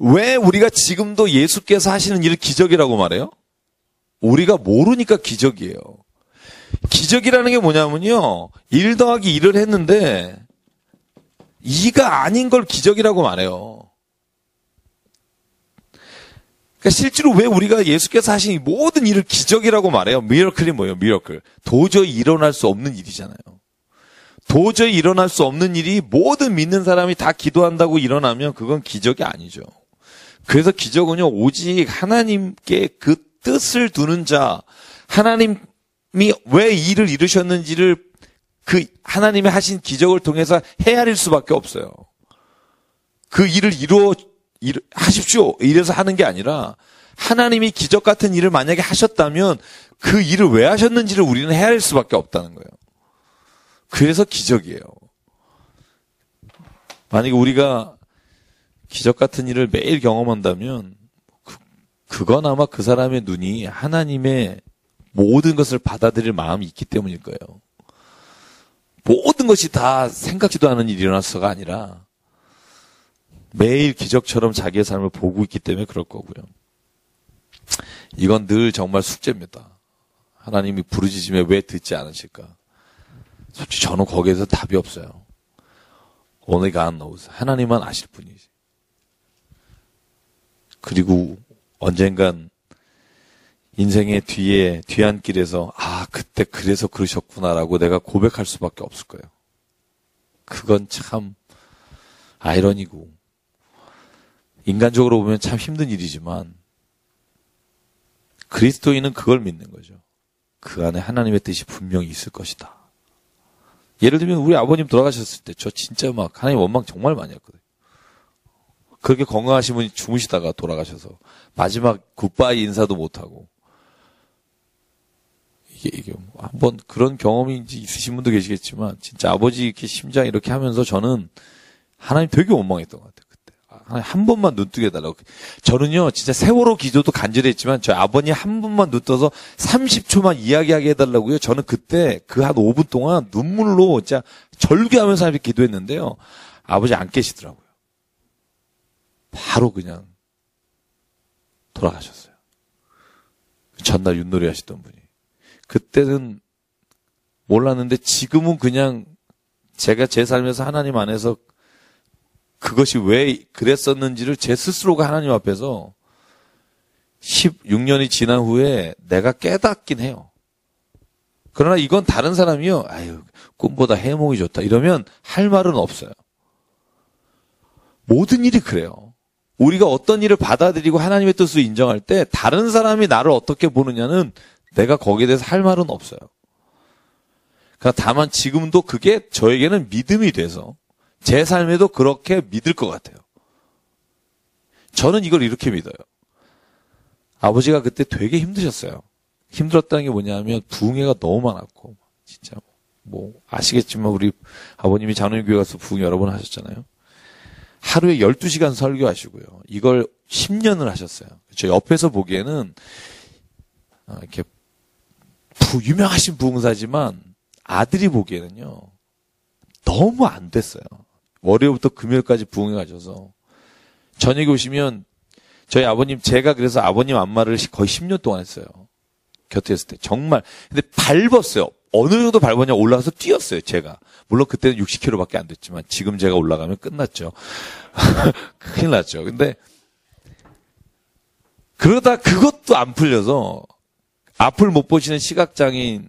왜 우리가 지금도 예수께서 하시는 일을 기적이라고 말해요? 우리가 모르니까 기적이에요. 기적이라는 게 뭐냐면요. 1 더하기 1을 했는데 2가 아닌 걸 기적이라고 말해요. 그러니까 실제로 왜 우리가 예수께서 하신 이 모든 일을 기적이라고 말해요? 미러클이 뭐예요? 미러클. 도저히 일어날 수 없는 일이잖아요. 도저히 일어날 수 없는 일이 모든 믿는 사람이 다 기도한다고 일어나면 그건 기적이 아니죠. 그래서 기적은요, 오직 하나님께 그 뜻을 두는 자, 하나님이 왜 이 일을 이루셨는지를 그 하나님이 하신 기적을 통해서 헤아릴 수밖에 없어요. 그 일을 하십시오. 이래서 하는 게 아니라 하나님이 기적 같은 일을 만약에 하셨다면 그 일을 왜 하셨는지를 우리는 헤아릴 수밖에 없다는 거예요. 그래서 기적이에요. 만약에 우리가 기적 같은 일을 매일 경험한다면 그건 아마 그 사람의 눈이 하나님의 모든 것을 받아들일 마음이 있기 때문일 거예요. 모든 것이 다 생각지도 않은 일이 일어났어가 아니라 매일 기적처럼 자기의 삶을 보고 있기 때문에 그럴 거고요. 이건 늘 정말 숙제입니다. 하나님이 부르짖으며 왜 듣지 않으실까? 솔직히 저는 거기에서 답이 없어요. Only God knows. 하나님만 아실 뿐이지. 그리고 언젠간 인생의 뒤안길에서 그때 그래서 그러셨구나라고 내가 고백할 수밖에 없을 거예요. 그건 참 아이러니고 인간적으로 보면 참 힘든 일이지만 그리스도인은 그걸 믿는 거죠. 그 안에 하나님의 뜻이 분명히 있을 것이다. 예를 들면 우리 아버님 돌아가셨을 때 저 진짜 막 하나님 원망 정말 많이 했거든요. 그렇게 건강하신 분이 주무시다가 돌아가셔서 마지막 굿바이 인사도 못하고 이게 한번 그런 경험이 있으신 분도 계시겠지만 진짜 아버지 이렇게 심장 이렇게 하면서 저는 하나님 되게 원망했던 것 같아요. 그때 하나님 한 번만 눈 뜨게 해달라고. 저는요 진짜 세월호 기도도 간절히 했지만 저희 아버님 한 번만 눈 떠서 30초만 이야기하게 해달라고요. 저는 그때 그 한 5분 동안 눈물로 진짜 절규하면서 이렇게 기도했는데요. 아버지 안 계시더라고요. 바로 그냥 돌아가셨어요. 전날 윷놀이 하시던 분이. 그때는 몰랐는데 지금은 그냥 제가 제 삶에서 하나님 안에서 그것이 왜 그랬었는지를 제 스스로가 하나님 앞에서 16년이 지난 후에 내가 깨닫긴 해요. 그러나 이건 다른 사람이요. 꿈보다 해몽이 좋다. 이러면 할 말은 없어요. 모든 일이 그래요. 우리가 어떤 일을 받아들이고 하나님의 뜻을 인정할 때 다른 사람이 나를 어떻게 보느냐는 내가 거기에 대해서 할 말은 없어요. 그러니까 다만 지금도 그게 저에게는 믿음이 돼서 제 삶에도 그렇게 믿을 것 같아요. 저는 이걸 이렇게 믿어요. 아버지가 그때 되게 힘드셨어요. 힘들었다는 게 뭐냐면 부흥회가 너무 많았고 진짜 아시겠지만 우리 아버님이 장로님교회 가서 부흥 여러 번 하셨잖아요. 하루에 12시간 설교하시고요. 이걸 10년을 하셨어요. 저 옆에서 보기에는 이렇게 유명하신 부흥사지만 아들이 보기에는요. 너무 안 됐어요. 월요일부터 금요일까지 부흥회 가셔서 저녁에 오시면 저희 아버님 제가 그래서 아버님 안마를 거의 10년 동안 했어요. 곁에 있을 때 정말 근데 밟았어요. 어느 정도 밟았냐 올라가서 뛰었어요. 제가 물론 그때는 60km밖에 안 됐지만 지금 제가 올라가면 끝났죠. 큰일 났죠. 근데 그러다 그것도 안 풀려서 앞을 못 보시는 시각장애인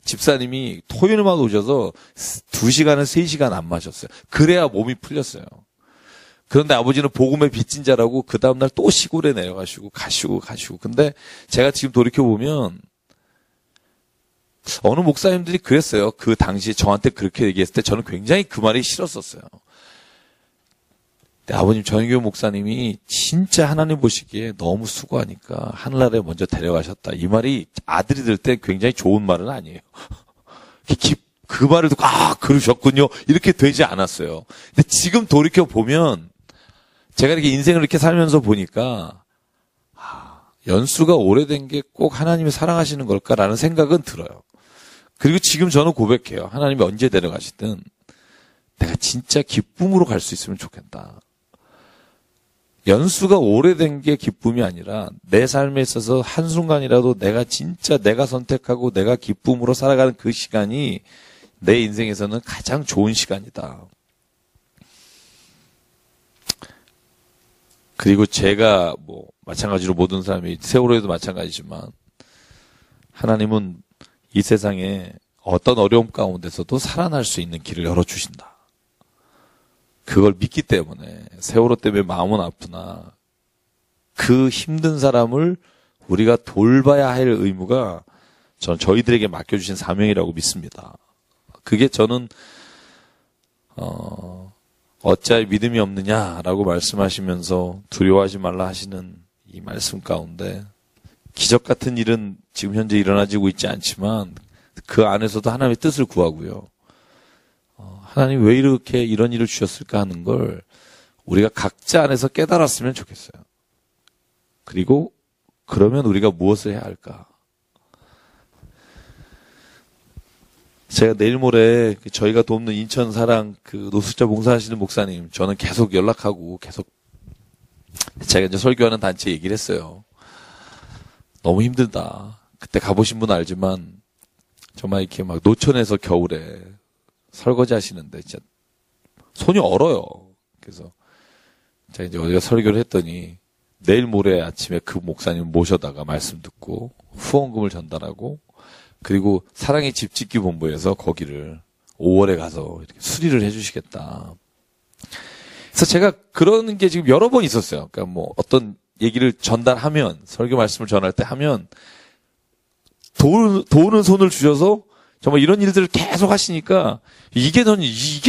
집사님이 토요일마다 오셔서 2시간을 3시간 안 마셨어요. 그래야 몸이 풀렸어요. 그런데 아버지는 복음의 빚진 자라고 그 다음날 또 시골에 내려가시고 가시고. 근데 제가 지금 돌이켜보면 어느 목사님들이 그랬어요. 그 당시에 저한테 그렇게 얘기했을 때 저는 굉장히 그 말이 싫었었어요. 근데 아버님 전인교 목사님이 진짜 하나님 보시기에 너무 수고하니까 하늘나라에 먼저 데려가셨다. 이 말이 아들이 들을 때 굉장히 좋은 말은 아니에요. 그 말을 듣고 그러셨군요. 이렇게 되지 않았어요. 근데 지금 돌이켜보면 제가 이렇게 인생을 이렇게 살면서 보니까 연수가 오래된 게 꼭 하나님이 사랑하시는 걸까라는 생각은 들어요. 그리고 지금 저는 고백해요. 하나님이 언제 데려가시든 내가 진짜 기쁨으로 갈 수 있으면 좋겠다. 연수가 오래된 게 기쁨이 아니라 내 삶에 있어서 한순간이라도 내가 진짜 내가 선택하고 내가 기쁨으로 살아가는 그 시간이 내 인생에서는 가장 좋은 시간이다. 그리고 제가 마찬가지로 모든 사람이 세월호에도 마찬가지지만 하나님은 이 세상에 어떤 어려움 가운데서도 살아날 수 있는 길을 열어주신다. 그걸 믿기 때문에 세월호 때문에 마음은 아프나 그 힘든 사람을 우리가 돌봐야 할 의무가 저는 저희들에게 맡겨주신 사명이라고 믿습니다. 그게 저는 어찌하여 믿음이 없느냐라고 말씀하시면서 두려워하지 말라 하시는 이 말씀 가운데 기적 같은 일은 지금 현재 일어나지고 있지 않지만 그 안에서도 하나님의 뜻을 구하고요. 하나님 왜 이렇게 이런 일을 주셨을까 하는 걸 우리가 각자 안에서 깨달았으면 좋겠어요. 그리고 그러면 우리가 무엇을 해야 할까? 제가 내일 모레 저희가 돕는 인천 사랑 그 노숙자 봉사하시는 목사님 저는 계속 연락하고 계속 제가 이제 설교하는 단체에 얘기를 했어요. 너무 힘들다. 그때 가보신 분은 알지만 정말 이렇게 막 노천에서 겨울에 설거지 하시는데 진짜 손이 얼어요. 그래서 제가 이제 어디가 설교를 했더니 내일 모레 아침에 그 목사님 모셔다가 말씀 듣고 후원금을 전달하고 그리고 사랑의 집 짓기 본부에서 거기를 5월에 가서 이렇게 수리를 해주시겠다. 그래서 제가 그러는 게 지금 여러 번 있었어요. 그러니까 어떤 얘기를 전달하면 설교 말씀을 전할 때 하면 도우는 손을 주셔서 정말 이런 일들을 계속 하시니까 이게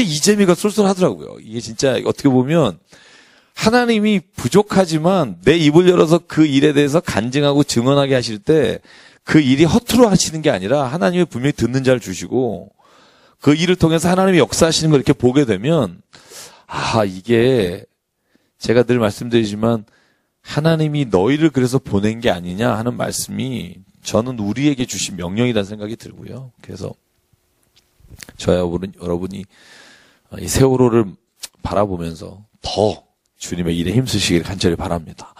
이재미가 쏠쏠하더라고요. 이게 진짜 어떻게 보면 하나님이 부족하지만 내 입을 열어서 그 일에 대해서 간증하고 증언하게 하실 때 그 일이 허투루 하시는 게 아니라 하나님이 분명히 듣는 자를 주시고 그 일을 통해서 하나님이 역사하시는 걸 이렇게 보게 되면 이게 제가 늘 말씀드리지만 하나님이 너희를 그래서 보낸 게 아니냐 하는 말씀이 저는 우리에게 주신 명령이라는 생각이 들고요. 그래서 저야 여러분이 이 세월호를 바라보면서 더 주님의 일에 힘쓰시길 간절히 바랍니다.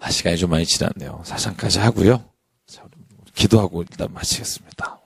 시간이 좀 많이 지났네요. 사장까지 하고요. 자, 기도하고 일단 마치겠습니다.